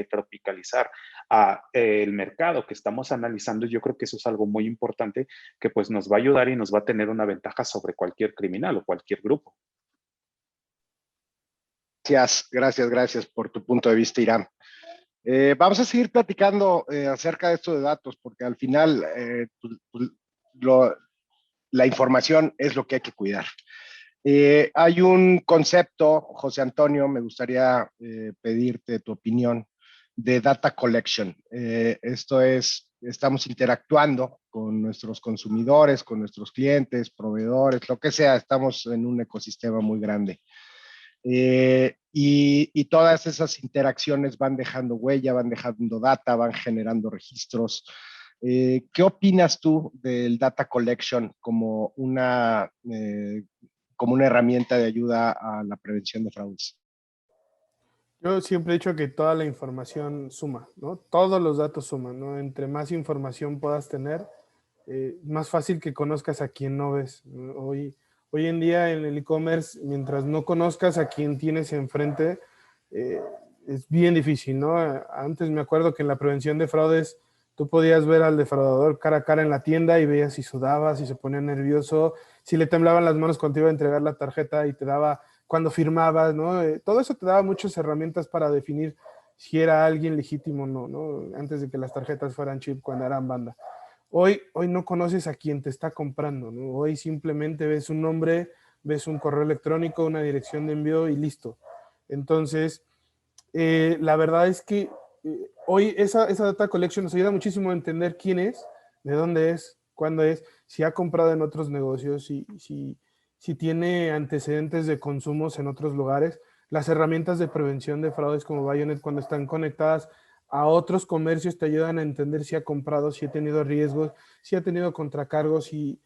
tropicalizar a el mercado que estamos analizando, yo creo que eso es algo muy importante que pues nos va a ayudar y nos va a tener una ventaja sobre cualquier criminal o cualquier grupo. Gracias por tu punto de vista, Irán. Vamos a seguir platicando acerca de esto de datos, porque al final la información es lo que hay que cuidar. Hay un concepto, José Antonio, me gustaría pedirte tu opinión de data collection. Esto es, estamos interactuando con nuestros consumidores, con nuestros clientes, proveedores, lo que sea, estamos en un ecosistema muy grande. Y todas esas interacciones van dejando huella, van dejando data, van generando registros. ¿Qué opinas tú del data collection como una herramienta de ayuda a la prevención de fraudes? Yo siempre he dicho que toda la información suma, ¿no? Todos los datos suman, ¿no? Entre más información puedas tener, más fácil que conozcas a quien no ves, ¿no? Hoy en día en el e-commerce, mientras no conozcas a quien tienes enfrente, es bien difícil, ¿no? Antes me acuerdo que en la prevención de fraudes tú podías ver al defraudador cara a cara en la tienda y veías si sudaba, si se ponía nervioso, si le temblaban las manos cuando te iba a entregar la tarjeta y te daba cuando firmabas, ¿no? Todo eso te daba muchas herramientas para definir si era alguien legítimo o no, ¿no? Antes de que las tarjetas fueran chip, cuando eran banda. Hoy no conoces a quien te está comprando, ¿no? Hoy simplemente ves un nombre, ves un correo electrónico, una dirección de envío y listo. Entonces, la verdad es que hoy esa data collection nos ayuda muchísimo a entender quién es, de dónde es, cuándo es, si ha comprado en otros negocios, si tiene antecedentes de consumos en otros lugares. Las herramientas de prevención de fraudes como Bayonet, cuando están conectadas a otros comercios, te ayudan a entender si ha comprado, si ha tenido riesgos, si ha tenido contracargos, si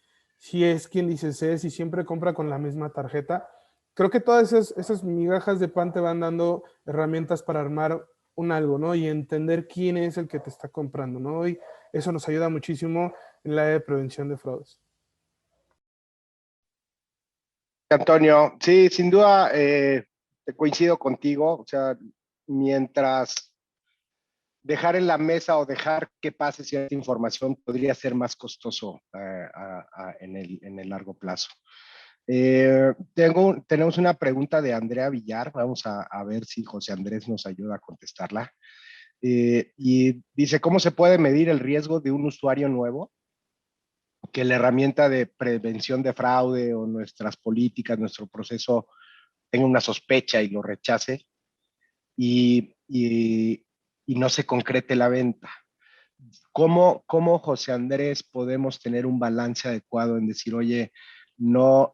es quien dice ser, si siempre compra con la misma tarjeta. Creo que todas esas migajas de pan te van dando herramientas para armar un algo, ¿no? Y entender quién es el que te está comprando, ¿no? Y eso nos ayuda muchísimo en la área de prevención de fraudes. Antonio, sí, sin duda coincido contigo. O sea, mientras dejar en la mesa o dejar que pase cierta información podría ser más costoso en el largo plazo. Tenemos una pregunta de Andrea Villar. Vamos a ver si José Andrés nos ayuda a contestarla. Y dice, ¿cómo se puede medir el riesgo de un usuario nuevo? Que la herramienta de prevención de fraude o nuestras políticas, nuestro proceso tenga una sospecha y lo rechace y no se concrete la venta. ¿Cómo, José Andrés, podemos tener un balance adecuado en decir, oye, no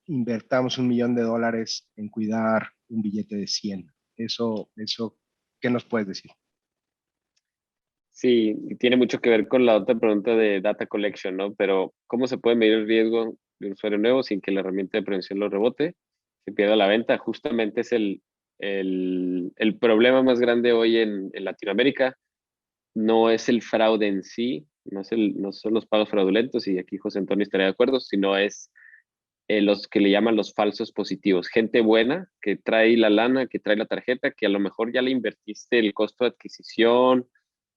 invertamos $1,000,000 en cuidar un billete de 100? Eso, ¿qué nos puedes decir? Sí, y tiene mucho que ver con la otra pregunta de data collection, ¿no? Pero ¿cómo se puede medir el riesgo de un usuario nuevo sin que la herramienta de prevención lo rebote, se pierda la venta? Justamente es el problema más grande hoy en Latinoamérica. No es el fraude en sí, no son los pagos fraudulentos, y aquí José Antonio estaría de acuerdo, sino es los que le llaman los falsos positivos. Gente buena que trae la lana, que trae la tarjeta, que a lo mejor ya le invertiste el costo de adquisición,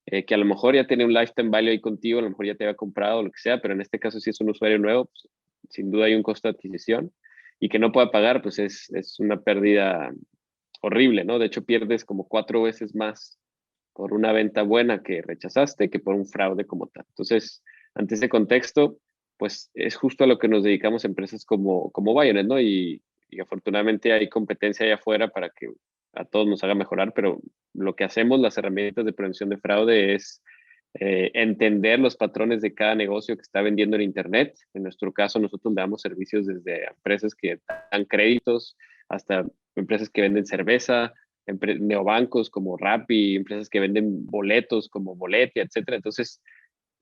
que a lo mejor ya tiene un lifetime value ahí contigo, a lo mejor ya te había comprado, lo que sea, pero en este caso si es un usuario nuevo, pues, sin duda hay un costo de adquisición, y que no pueda pagar, pues es una pérdida horrible, ¿no? De hecho, pierdes como 4 veces más por una venta buena que rechazaste que por un fraude como tal. Entonces, ante ese contexto, pues es justo a lo que nos dedicamos empresas como Bayonet, ¿no? Y afortunadamente hay competencia allá afuera para que a todos nos haga mejorar, pero lo que hacemos las herramientas de prevención de fraude es entender los patrones de cada negocio que está vendiendo en Internet. En nuestro caso, nosotros le damos servicios desde empresas que dan créditos hasta empresas que venden cerveza, neobancos como Rappi, empresas que venden boletos como Boletia, etcétera. Entonces,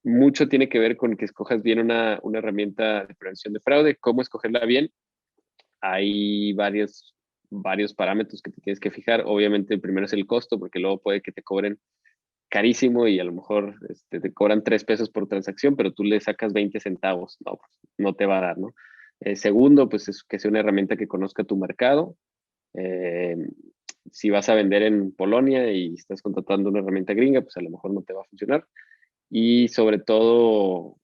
mucho tiene que ver con que escojas bien una herramienta de prevención de fraude. ¿Cómo escogerla bien? Hay varios parámetros que te tienes que fijar. Obviamente, el primero es el costo, porque luego puede que te cobren carísimo y a lo mejor te cobran 3 pesos por transacción, pero tú le sacas 20 centavos. No, pues, no te va a dar, ¿no? Segundo, pues es que sea una herramienta que conozca tu mercado. Eh, si vas a vender en Polonia y estás contratando una herramienta gringa, pues a lo mejor no te va a funcionar. Y sobre todo, o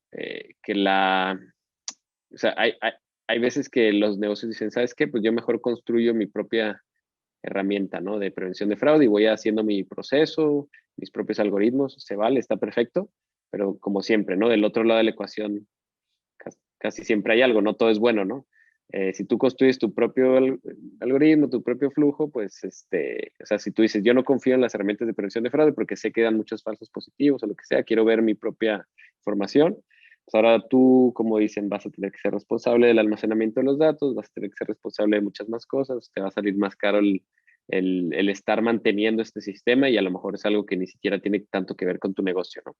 sea, hay veces que los negocios dicen, ¿sabes qué? Pues yo mejor construyo mi propia herramienta, ¿no? De prevención de fraude y voy haciendo mi proceso, mis propios algoritmos, se vale, está perfecto, pero como siempre, ¿no? Del otro lado de la ecuación casi siempre hay algo, no todo es bueno, ¿no? Si tú construyes tu propio algoritmo, tu propio flujo, pues, o sea, si tú dices, yo no confío en las herramientas de prevención de fraude porque sé que dan muchos falsos positivos o lo que sea, quiero ver mi propia información, pues ahora tú, como dicen, vas a tener que ser responsable del almacenamiento de los datos, vas a tener que ser responsable de muchas más cosas, te va a salir más caro el estar manteniendo este sistema y a lo mejor es algo que ni siquiera tiene tanto que ver con tu negocio, ¿no?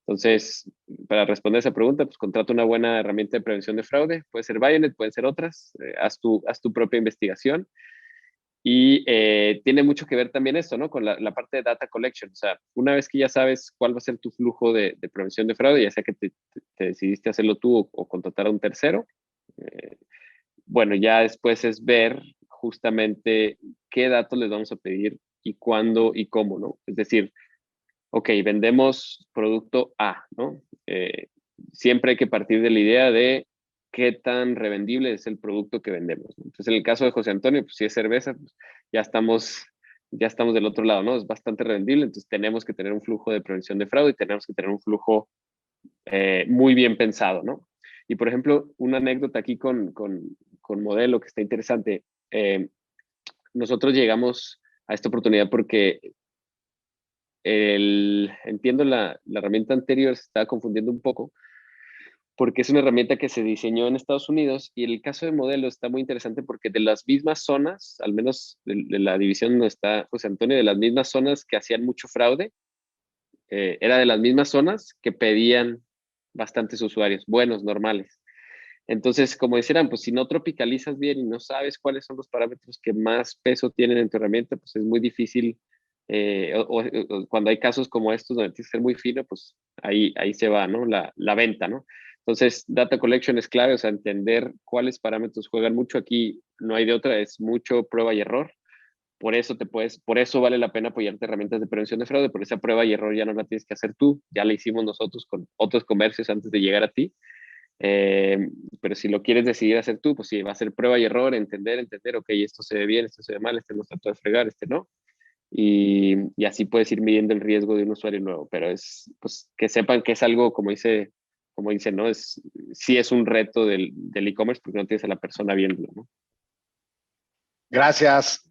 Entonces, para responder esa pregunta, pues contrata una buena herramienta de prevención de fraude, puede ser Bayonet, pueden ser otras, haz tu propia investigación y tiene mucho que ver también esto, ¿no? Con la parte de data collection, o sea, una vez que ya sabes cuál va a ser tu flujo de prevención de fraude, ya sea que te decidiste hacerlo tú o contratar a un tercero, eh, bueno, ya después es ver justamente qué datos les vamos a pedir y cuándo y cómo, ¿no? Es decir, ok, vendemos producto A, ¿no? Siempre hay que partir de la idea de qué tan revendible es el producto que vendemos, ¿no? Entonces, en el caso de José Antonio, pues si es cerveza, pues ya estamos, ya estamos del otro lado, ¿no? Es bastante revendible, entonces tenemos que tener un flujo de prevención de fraude y tenemos que tener un flujo muy bien pensado, ¿no? Y por ejemplo, una anécdota aquí con Modelo que está interesante. Nosotros llegamos a esta oportunidad porque entiendo la herramienta anterior se estaba confundiendo un poco porque es una herramienta que se diseñó en Estados Unidos y el caso de Modelo está muy interesante porque de las mismas zonas, al menos de la división donde está José Antonio, de las mismas zonas que hacían mucho fraude, era de las mismas zonas que pedían bastantes usuarios, buenos, normales. Entonces, como decían, pues si no tropicalizas bien y no sabes cuáles son los parámetros que más peso tienen en tu herramienta, pues es muy difícil. O cuando hay casos como estos donde tienes que ser muy fino, pues ahí se va, ¿no? La venta, ¿no? Entonces, data collection es clave, o sea, entender cuáles parámetros juegan mucho. Aquí no hay de otra, es mucho prueba y error. Por eso vale la pena apoyarte herramientas de prevención de fraude, por esa prueba y error ya no la tienes que hacer tú, ya la hicimos nosotros con otros comercios antes de llegar a ti. Pero si lo quieres decidir hacer tú, pues sí, va a ser prueba y error, entender, ok, esto se ve bien, esto se ve mal, este nos trató de fregar, este no. Y así puedes ir midiendo el riesgo de un usuario nuevo, pero es, pues, que sepan que es algo, como dice, ¿no? Sí es un reto del e-commerce porque no tienes a la persona viéndolo, ¿no? Gracias,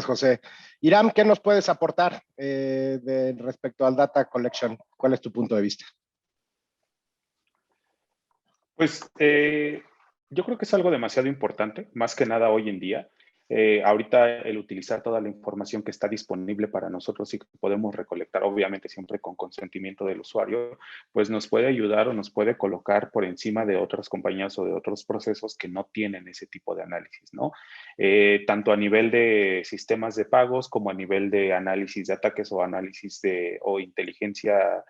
José. Iram, ¿qué nos puedes aportar respecto al Data Collection? ¿Cuál es tu punto de vista? Pues yo creo que es algo demasiado importante, más que nada hoy en día. Ahorita el utilizar toda la información que está disponible para nosotros y que podemos recolectar, obviamente siempre con consentimiento del usuario, pues nos puede ayudar o nos puede colocar por encima de otras compañías o de otros procesos que no tienen ese tipo de análisis, ¿no? Tanto a nivel de sistemas de pagos como a nivel de análisis de ataques o análisis o inteligencia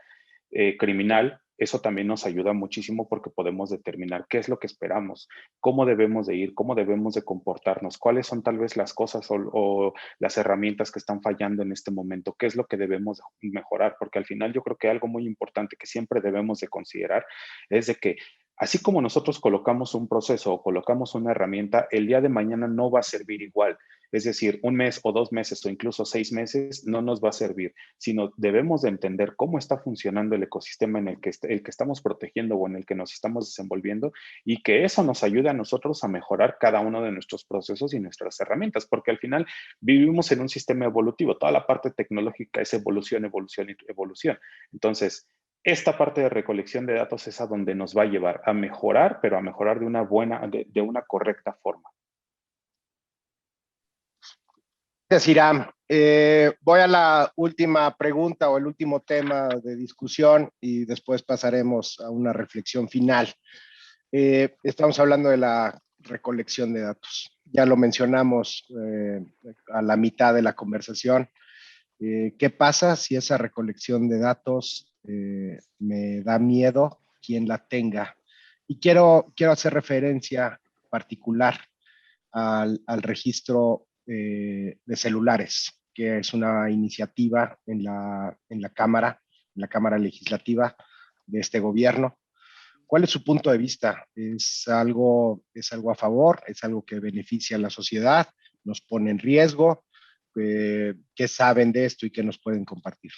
criminal, eso también nos ayuda muchísimo porque podemos determinar qué es lo que esperamos, cómo debemos de ir, cómo debemos de comportarnos, cuáles son tal vez las cosas o las herramientas que están fallando en este momento, qué es lo que debemos mejorar, porque al final yo creo que algo muy importante que siempre debemos de considerar es de que así como nosotros colocamos un proceso o colocamos una herramienta, el día de mañana no va a servir igual. Es decir, un mes o 2 meses o incluso 6 meses no nos va a servir, sino debemos de entender cómo está funcionando el ecosistema en el que estamos protegiendo o en el que nos estamos desenvolviendo, y que eso nos ayude a nosotros a mejorar cada uno de nuestros procesos y nuestras herramientas, porque al final vivimos en un sistema evolutivo. Toda la parte tecnológica es evolución, evolución y evolución. Entonces, esta parte de recolección de datos es a donde nos va a llevar a mejorar, pero a mejorar de una correcta forma. Gracias, Iram. Voy a la última pregunta o el último tema de discusión y después pasaremos a una reflexión final. Estamos hablando de la recolección de datos. Ya lo mencionamos a la mitad de la conversación. ¿Qué pasa si esa recolección de datos me da miedo quien la tenga? Y quiero hacer referencia particular al registro de celulares, que es una iniciativa en la Cámara Legislativa de este gobierno. ¿Cuál es su punto de vista? Es algo a favor? ¿Es algo que beneficia a la sociedad? ¿Nos pone en riesgo? ¿Qué saben de esto y qué nos pueden compartir?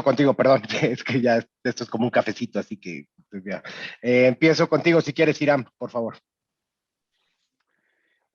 Contigo, perdón, es que ya esto es como un cafecito, así que pues ya. Empiezo contigo si quieres, Irán, por favor.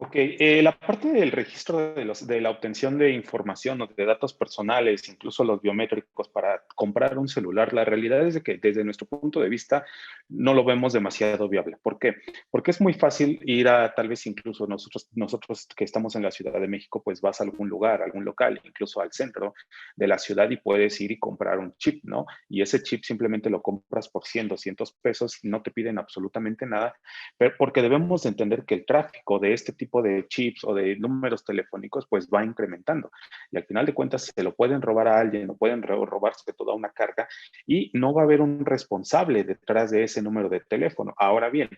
Ok, la parte del registro de la obtención de información o de datos personales, incluso los biométricos para comprar un celular, la realidad es de que desde nuestro punto de vista no lo vemos demasiado viable. ¿Por qué? Porque es muy fácil ir a, tal vez incluso nosotros que estamos en la Ciudad de México, pues vas a algún lugar, algún local, incluso al centro de la ciudad y puedes ir y comprar un chip, ¿no? Y ese chip simplemente lo compras por 100, 200 pesos, no te piden absolutamente nada, pero porque debemos de entender que el tráfico de este tipo de chips o de números telefónicos pues va incrementando, y al final de cuentas se lo pueden robar a alguien o pueden robarse toda una carga y no va a haber un responsable detrás de ese número de teléfono. Ahora bien,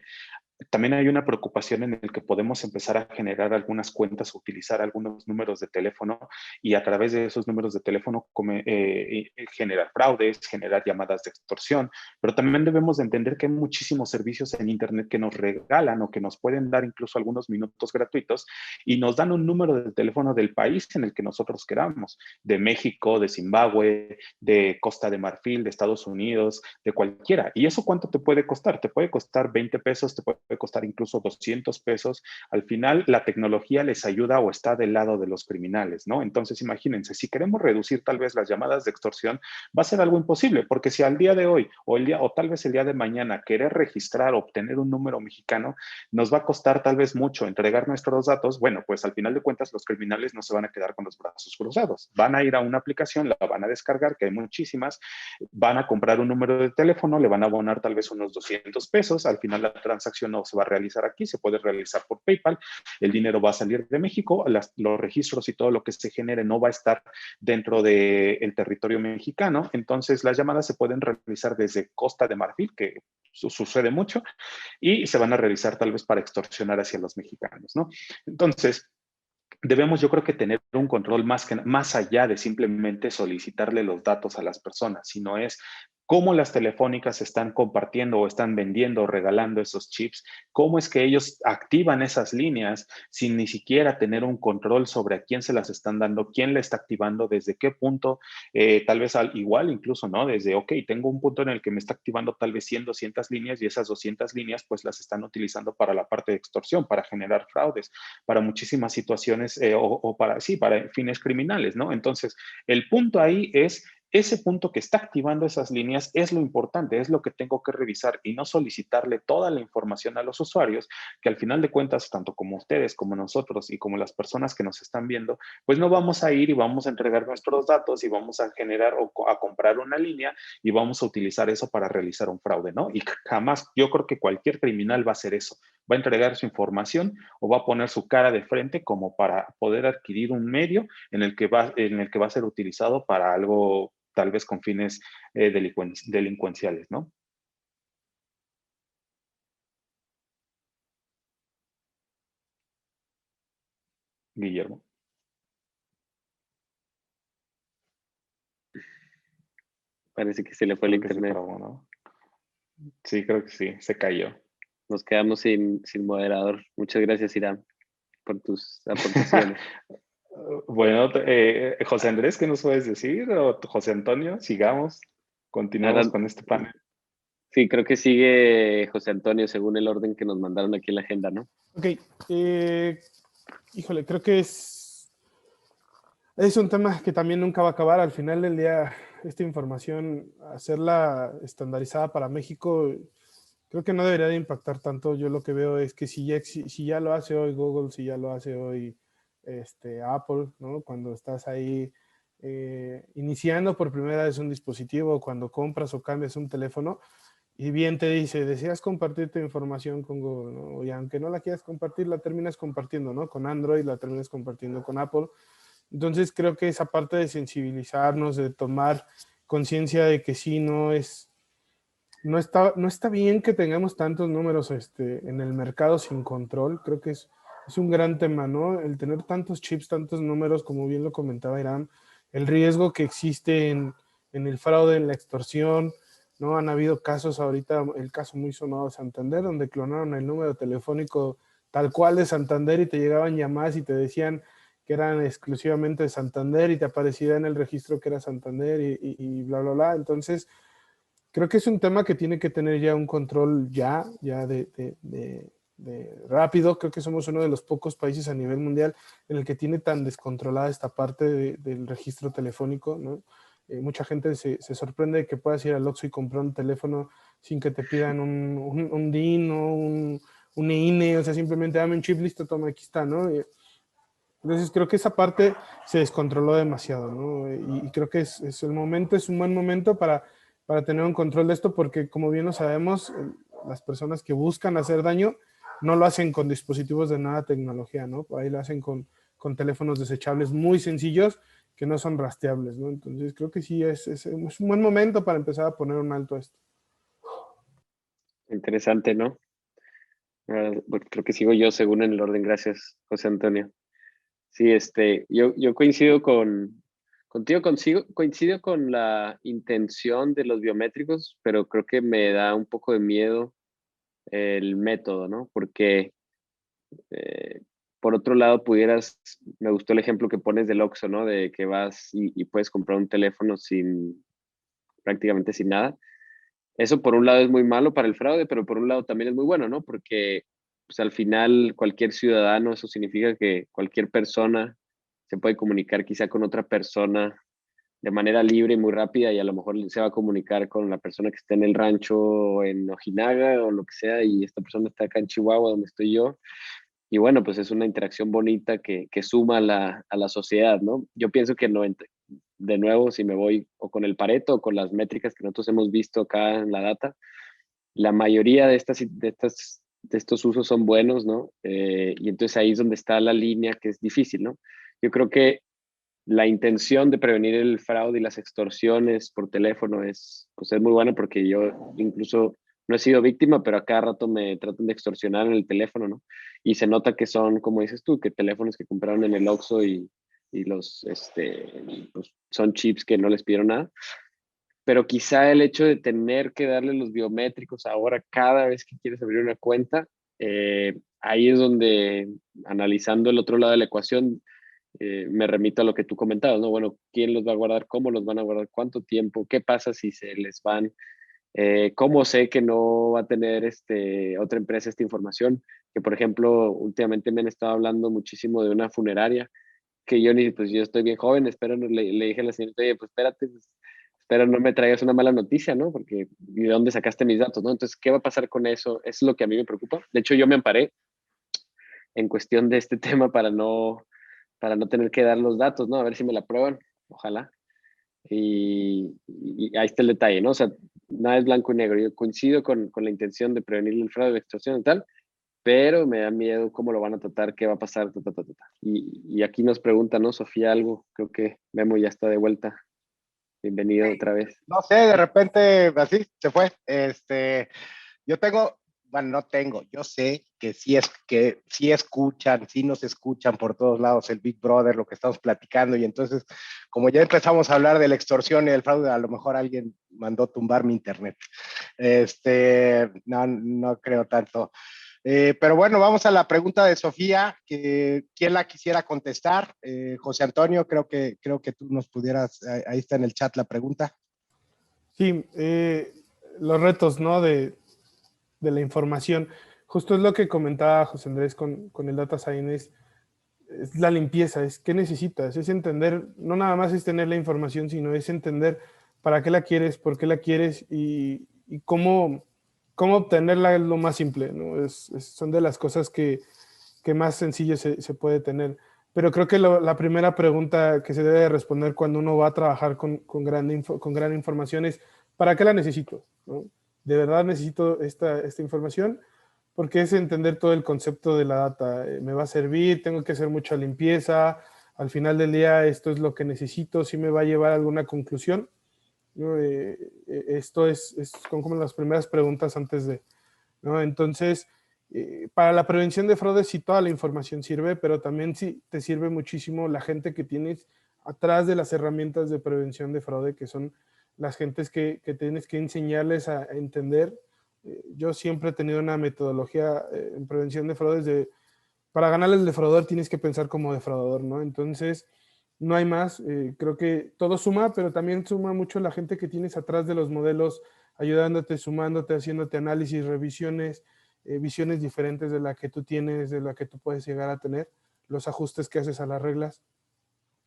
también hay una preocupación en el que podemos empezar a generar algunas cuentas, utilizar algunos números de teléfono y a través de esos números de teléfono generar fraudes, generar llamadas de extorsión, pero también debemos de entender que hay muchísimos servicios en Internet que nos regalan o que nos pueden dar incluso algunos minutos gratuitos y nos dan un número de teléfono del país en el que nosotros queramos, de México, de Zimbabue, de Costa de Marfil, de Estados Unidos, de cualquiera. ¿Y eso cuánto te puede costar? Te puede costar 20 pesos, te puede costar incluso 200 pesos. Al final, la tecnología les ayuda o está del lado de los criminales, ¿no? Entonces, imagínense, si queremos reducir tal vez las llamadas de extorsión, va a ser algo imposible, porque si al día de hoy o tal vez el día de mañana querer registrar o obtener un número mexicano, nos va a costar tal vez mucho entregar nuestros datos, bueno, pues al final de cuentas los criminales no se van a quedar con los brazos cruzados. Van a ir a una aplicación, la van a descargar, que hay muchísimas, van a comprar un número de teléfono, le van a abonar tal vez unos 200 pesos, al final la transacción no se va a realizar aquí, se puede realizar por PayPal, el dinero va a salir de México, los registros y todo lo que se genere no va a estar dentro del territorio mexicano, entonces las llamadas se pueden realizar desde Costa de Marfil, que sucede mucho, y se van a realizar tal vez para extorsionar hacia los mexicanos, ¿no? Entonces, debemos, yo creo que tener un control más allá de simplemente solicitarle los datos a las personas, sino es cómo las telefónicas están compartiendo o están vendiendo o regalando esos chips, cómo es que ellos activan esas líneas sin ni siquiera tener un control sobre a quién se las están dando, quién le está activando, desde qué punto, tal vez igual incluso, ¿no? Desde, ok, tengo un punto en el que me está activando tal vez 100, 200 líneas y esas 200 líneas pues las están utilizando para la parte de extorsión, para generar fraudes, para muchísimas situaciones o para, sí, para fines criminales, ¿no? Entonces, el punto ahí es ese punto que está activando esas líneas es lo importante, es lo que tengo que revisar y no solicitarle toda la información a los usuarios, que al final de cuentas, tanto como ustedes, como nosotros y como las personas que nos están viendo, pues no vamos a ir y vamos a entregar nuestros datos y vamos a generar o a comprar una línea y vamos a utilizar eso para realizar un fraude, ¿no? Y jamás, yo creo que cualquier criminal va a hacer eso, va a entregar su información o va a poner su cara de frente como para poder adquirir un medio en el que va a ser utilizado para algo tal vez con fines delincuenciales, ¿no? Guillermo. Parece que se le fue el Creo que se internet. trabó, ¿no? Sí, creo que sí, se cayó. nos quedamos sin moderador. Muchas gracias, Irán, por tus aportaciones. Bueno, José Andrés, ¿qué nos puedes decir? O José Antonio, sigamos, continuamos Ahora, con este panel. sí, creo que sigue José Antonio según el orden que nos mandaron aquí en la agenda, ¿no? Ok, híjole, creo que es un tema que también nunca va a acabar. Al final del día, esta información, hacerla estandarizada para México, creo que no debería de impactar tanto. Yo lo que veo es que si ya lo hace hoy Google, si ya lo hace hoy Apple, ¿no? Cuando estás ahí iniciando por primera vez un dispositivo, cuando compras o cambias un teléfono, y bien te dice, deseas compartir tu información con Google, ¿no? Y aunque no la quieras compartir, la terminas compartiendo, ¿no? Con Android la terminas compartiendo con Apple. Entonces creo que esa parte de sensibilizarnos, de tomar conciencia de que sí, no está bien que tengamos tantos números en el mercado sin control. Creo que es un gran tema, ¿no? El tener tantos chips, tantos números, como bien lo comentaba Irán, el riesgo que existe en el fraude, en la extorsión, ¿no? Han habido casos ahorita, el caso muy sonado de Santander, donde clonaron el número telefónico tal cual de Santander y te llegaban llamadas y te decían que eran exclusivamente de Santander y te aparecía en el registro que era Santander y bla, bla, bla. Entonces, creo que es un tema que tiene que tener ya un control ya de rápido. Creo que somos uno de los pocos países a nivel mundial en el que tiene tan descontrolada esta parte del registro telefónico, ¿no? Mucha gente se sorprende de que puedas ir al Oxxo y comprar un teléfono sin que te pidan un DIN o un INE, o sea, simplemente dame un chip, listo, toma, aquí está, ¿no? Entonces creo que esa parte se descontroló demasiado, ¿no? Y creo que es un buen momento para tener un control de esto, porque como bien lo sabemos, las personas que buscan hacer daño no lo hacen con dispositivos de nueva tecnología, ¿no? Por ahí lo hacen con teléfonos desechables muy sencillos que no son rastreables, ¿no? Entonces creo que sí es un buen momento para empezar a poner un alto a esto. Interesante, ¿no? Bueno, creo que sigo yo según el orden. Gracias, José Antonio. Sí, yo coincido coincido con la intención de los biométricos, pero creo que me da un poco de miedo el método, ¿no? Porque por otro lado me gustó el ejemplo que pones del Oxxo, ¿no? De que vas y puedes comprar un teléfono prácticamente sin nada. Eso por un lado es muy malo para el fraude, pero por un lado también es muy bueno, ¿no? Porque pues, al final cualquier ciudadano, eso significa que cualquier persona se puede comunicar quizá con otra persona de manera libre y muy rápida y a lo mejor se va a comunicar con la persona que está en el rancho o en Ojinaga o lo que sea y esta persona está acá en Chihuahua donde estoy yo. Y bueno, pues es una interacción bonita que suma a la sociedad, ¿no? Yo pienso que de nuevo, si me voy o con el Pareto o con las métricas que nosotros hemos visto acá en la data, la mayoría de estos usos son buenos, ¿no? Y entonces ahí es donde está la línea que es difícil, ¿no? Yo creo que la intención de prevenir el fraude y las extorsiones por teléfono pues es muy buena porque yo incluso no he sido víctima, pero a cada rato me tratan de extorsionar en el teléfono, ¿no? Y se nota que son, como dices tú, que teléfonos que compraron en el Oxxo y pues son chips que no les pidieron nada. Pero quizá el hecho de tener que darle los biométricos ahora cada vez que quieres abrir una cuenta, ahí es donde, analizando el otro lado de la ecuación, me remito a lo que tú comentabas, ¿no? Bueno, ¿quién los va a guardar? ¿Cómo los van a guardar? ¿Cuánto tiempo? ¿Qué pasa si se les van? ¿Cómo sé que no va a tener otra empresa esta información? Que, por ejemplo, últimamente me han estado hablando muchísimo de una funeraria, que pues yo estoy bien joven, espero, le dije a la señorita, oye, pues espérate, pues, espero no me traigas una mala noticia, ¿no? Porque ¿de dónde sacaste mis datos, no? Entonces, ¿qué va a pasar con eso? Eso es lo que a mí me preocupa. De hecho, yo me amparé en cuestión de este tema para no tener que dar los datos, ¿no? A ver si me la prueban, ojalá. Y ahí está el detalle, ¿no? O sea, nada es blanco y negro. Yo coincido con la intención de prevenir el fraude, la extorsión y tal, pero me da miedo cómo lo van a tratar, qué va a pasar, ta, ta, ta, ta, ta. Y aquí nos pregunta, ¿no, Sofía, algo? Creo que Memo ya está de vuelta. Bienvenido otra vez. No sé, de repente así se fue. Yo tengo, bueno, no tengo, yo sé que sí escuchan, sí nos escuchan por todos lados el Big Brother, lo que estamos platicando, y entonces, como ya empezamos a hablar de la extorsión y del fraude, a lo mejor alguien mandó tumbar mi internet. No creo tanto. Pero bueno, vamos a la pregunta de Sofía, que quién la quisiera contestar. José Antonio, creo que tú nos pudieras, ahí está en el chat la pregunta. Sí, los retos, ¿no? de la información. Justo es lo que comentaba José Andrés con el Data Science, es la limpieza, es qué necesitas, es entender, no nada más es tener la información, sino es entender para qué la quieres, por qué la quieres y cómo obtenerla es lo más simple, ¿no? Son de las cosas que más sencillo se puede tener. Pero creo que la primera pregunta que se debe responder cuando uno va a trabajar con gran información es ¿para qué la necesito? ¿No? ¿De verdad necesito esta información? Porque es entender todo el concepto de la data. ¿Me va a servir? ¿Tengo que hacer mucha limpieza? Al final del día, esto es lo que necesito. ¿Sí me va a llevar a alguna conclusión? ¿No? Esto son como las primeras preguntas antes de, ¿no? Entonces, para la prevención de fraudes sí toda la información sirve, pero también sí te sirve muchísimo la gente que tienes atrás de las herramientas de prevención de fraude, que son las gentes que tienes que enseñarles a entender. Yo siempre he tenido una metodología en prevención de fraudes para ganarle al defraudador tienes que pensar como defraudador, ¿no? Entonces, no hay más. Creo que todo suma, pero también suma mucho la gente que tienes atrás de los modelos, ayudándote, sumándote, haciéndote análisis, revisiones, visiones diferentes de la que tú tienes, de la que tú puedes llegar a tener, los ajustes que haces a las reglas.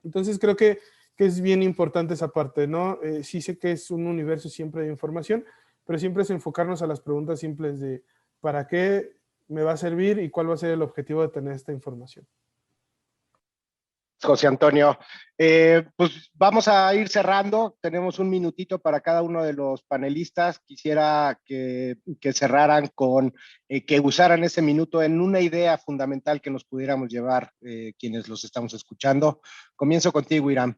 Entonces, creo que es bien importante esa parte, ¿no? Sí sé que es un universo siempre de información, pero siempre es enfocarnos a las preguntas simples de ¿para qué me va a servir y cuál va a ser el objetivo de tener esta información? José Antonio, pues vamos a ir cerrando. Tenemos un minutito para cada uno de los panelistas. Quisiera que cerraran con que usaran ese minuto en una idea fundamental que nos pudiéramos llevar quienes los estamos escuchando. Comienzo contigo, Iram.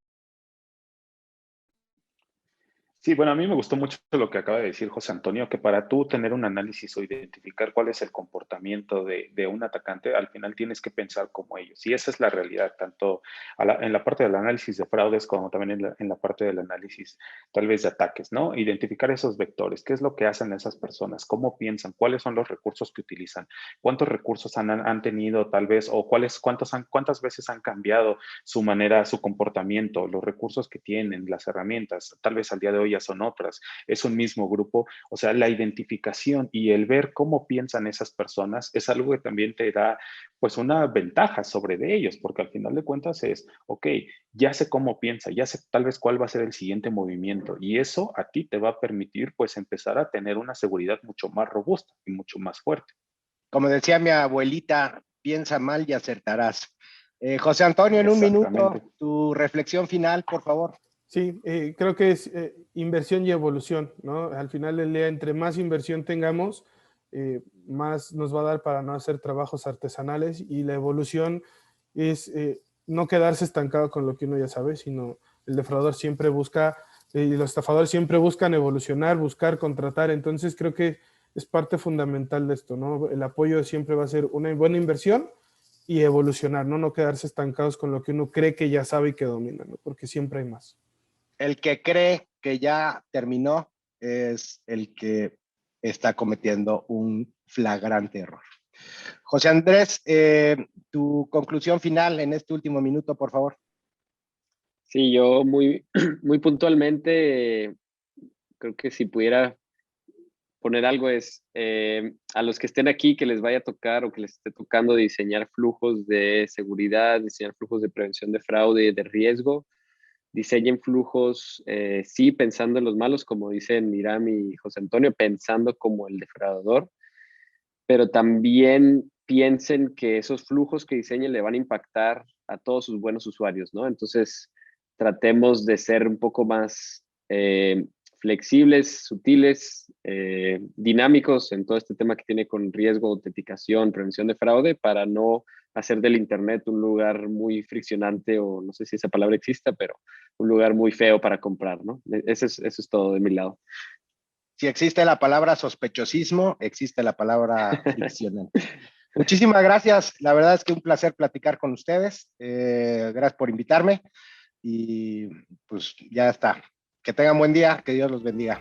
Sí, bueno, a mí me gustó mucho lo que acaba de decir José Antonio, que para tú tener un análisis o identificar cuál es el comportamiento de un atacante, al final tienes que pensar como ellos. Y esa es la realidad, tanto en la parte del análisis de fraudes como también en la parte del análisis tal vez de ataques, ¿no? Identificar esos vectores, qué es lo que hacen esas personas, cómo piensan, cuáles son los recursos que utilizan, cuántos recursos han tenido tal vez o cuántas veces han cambiado su manera, su comportamiento, los recursos que tienen, las herramientas, tal vez al día de hoy son otras, es un mismo grupo, o sea, la identificación y el ver cómo piensan esas personas es algo que también te da pues una ventaja sobre de ellos, porque al final de cuentas es, ok, ya sé cómo piensa, ya sé tal vez cuál va a ser el siguiente movimiento y eso a ti te va a permitir pues empezar a tener una seguridad mucho más robusta y mucho más fuerte. Como decía mi abuelita, piensa mal y acertarás. José Antonio, en un minuto, tu reflexión final, por favor. Sí, creo que es inversión y evolución, ¿no? Al final del día, entre más inversión tengamos, más nos va a dar para no hacer trabajos artesanales y la evolución es no quedarse estancado con lo que uno ya sabe, sino el defraudador siempre busca, y los estafadores siempre buscan evolucionar, buscar, contratar, entonces creo que es parte fundamental de esto, ¿no? El apoyo siempre va a ser una buena inversión y evolucionar, ¿no? No quedarse estancados con lo que uno cree que ya sabe y que domina, ¿no? Porque siempre hay más. El que cree que ya terminó es el que está cometiendo un flagrante error. José Andrés, tu conclusión final en este último minuto, por favor. Sí, yo muy, muy puntualmente creo que si pudiera poner algo es a los que estén aquí que les vaya a tocar o que les esté tocando diseñar flujos de seguridad, diseñar flujos de prevención de fraude, de riesgo, diseñen flujos, sí, pensando en los malos, como dicen Iram y José Antonio, pensando como el defraudador, pero también piensen que esos flujos que diseñen le van a impactar a todos sus buenos usuarios, ¿no? Entonces, tratemos de ser un poco más flexibles, sutiles, dinámicos en todo este tema que tiene con riesgo, autenticación, prevención de fraude, para no hacer del Internet un lugar muy friccionante, o no sé si esa palabra exista, pero un lugar muy feo para comprar, ¿no? Eso es todo de mi lado. Si existe la palabra sospechosismo, existe la palabra friccionante. Muchísimas gracias. La verdad es que un placer platicar con ustedes. Gracias por invitarme y pues ya está. Que tengan buen día, que Dios los bendiga.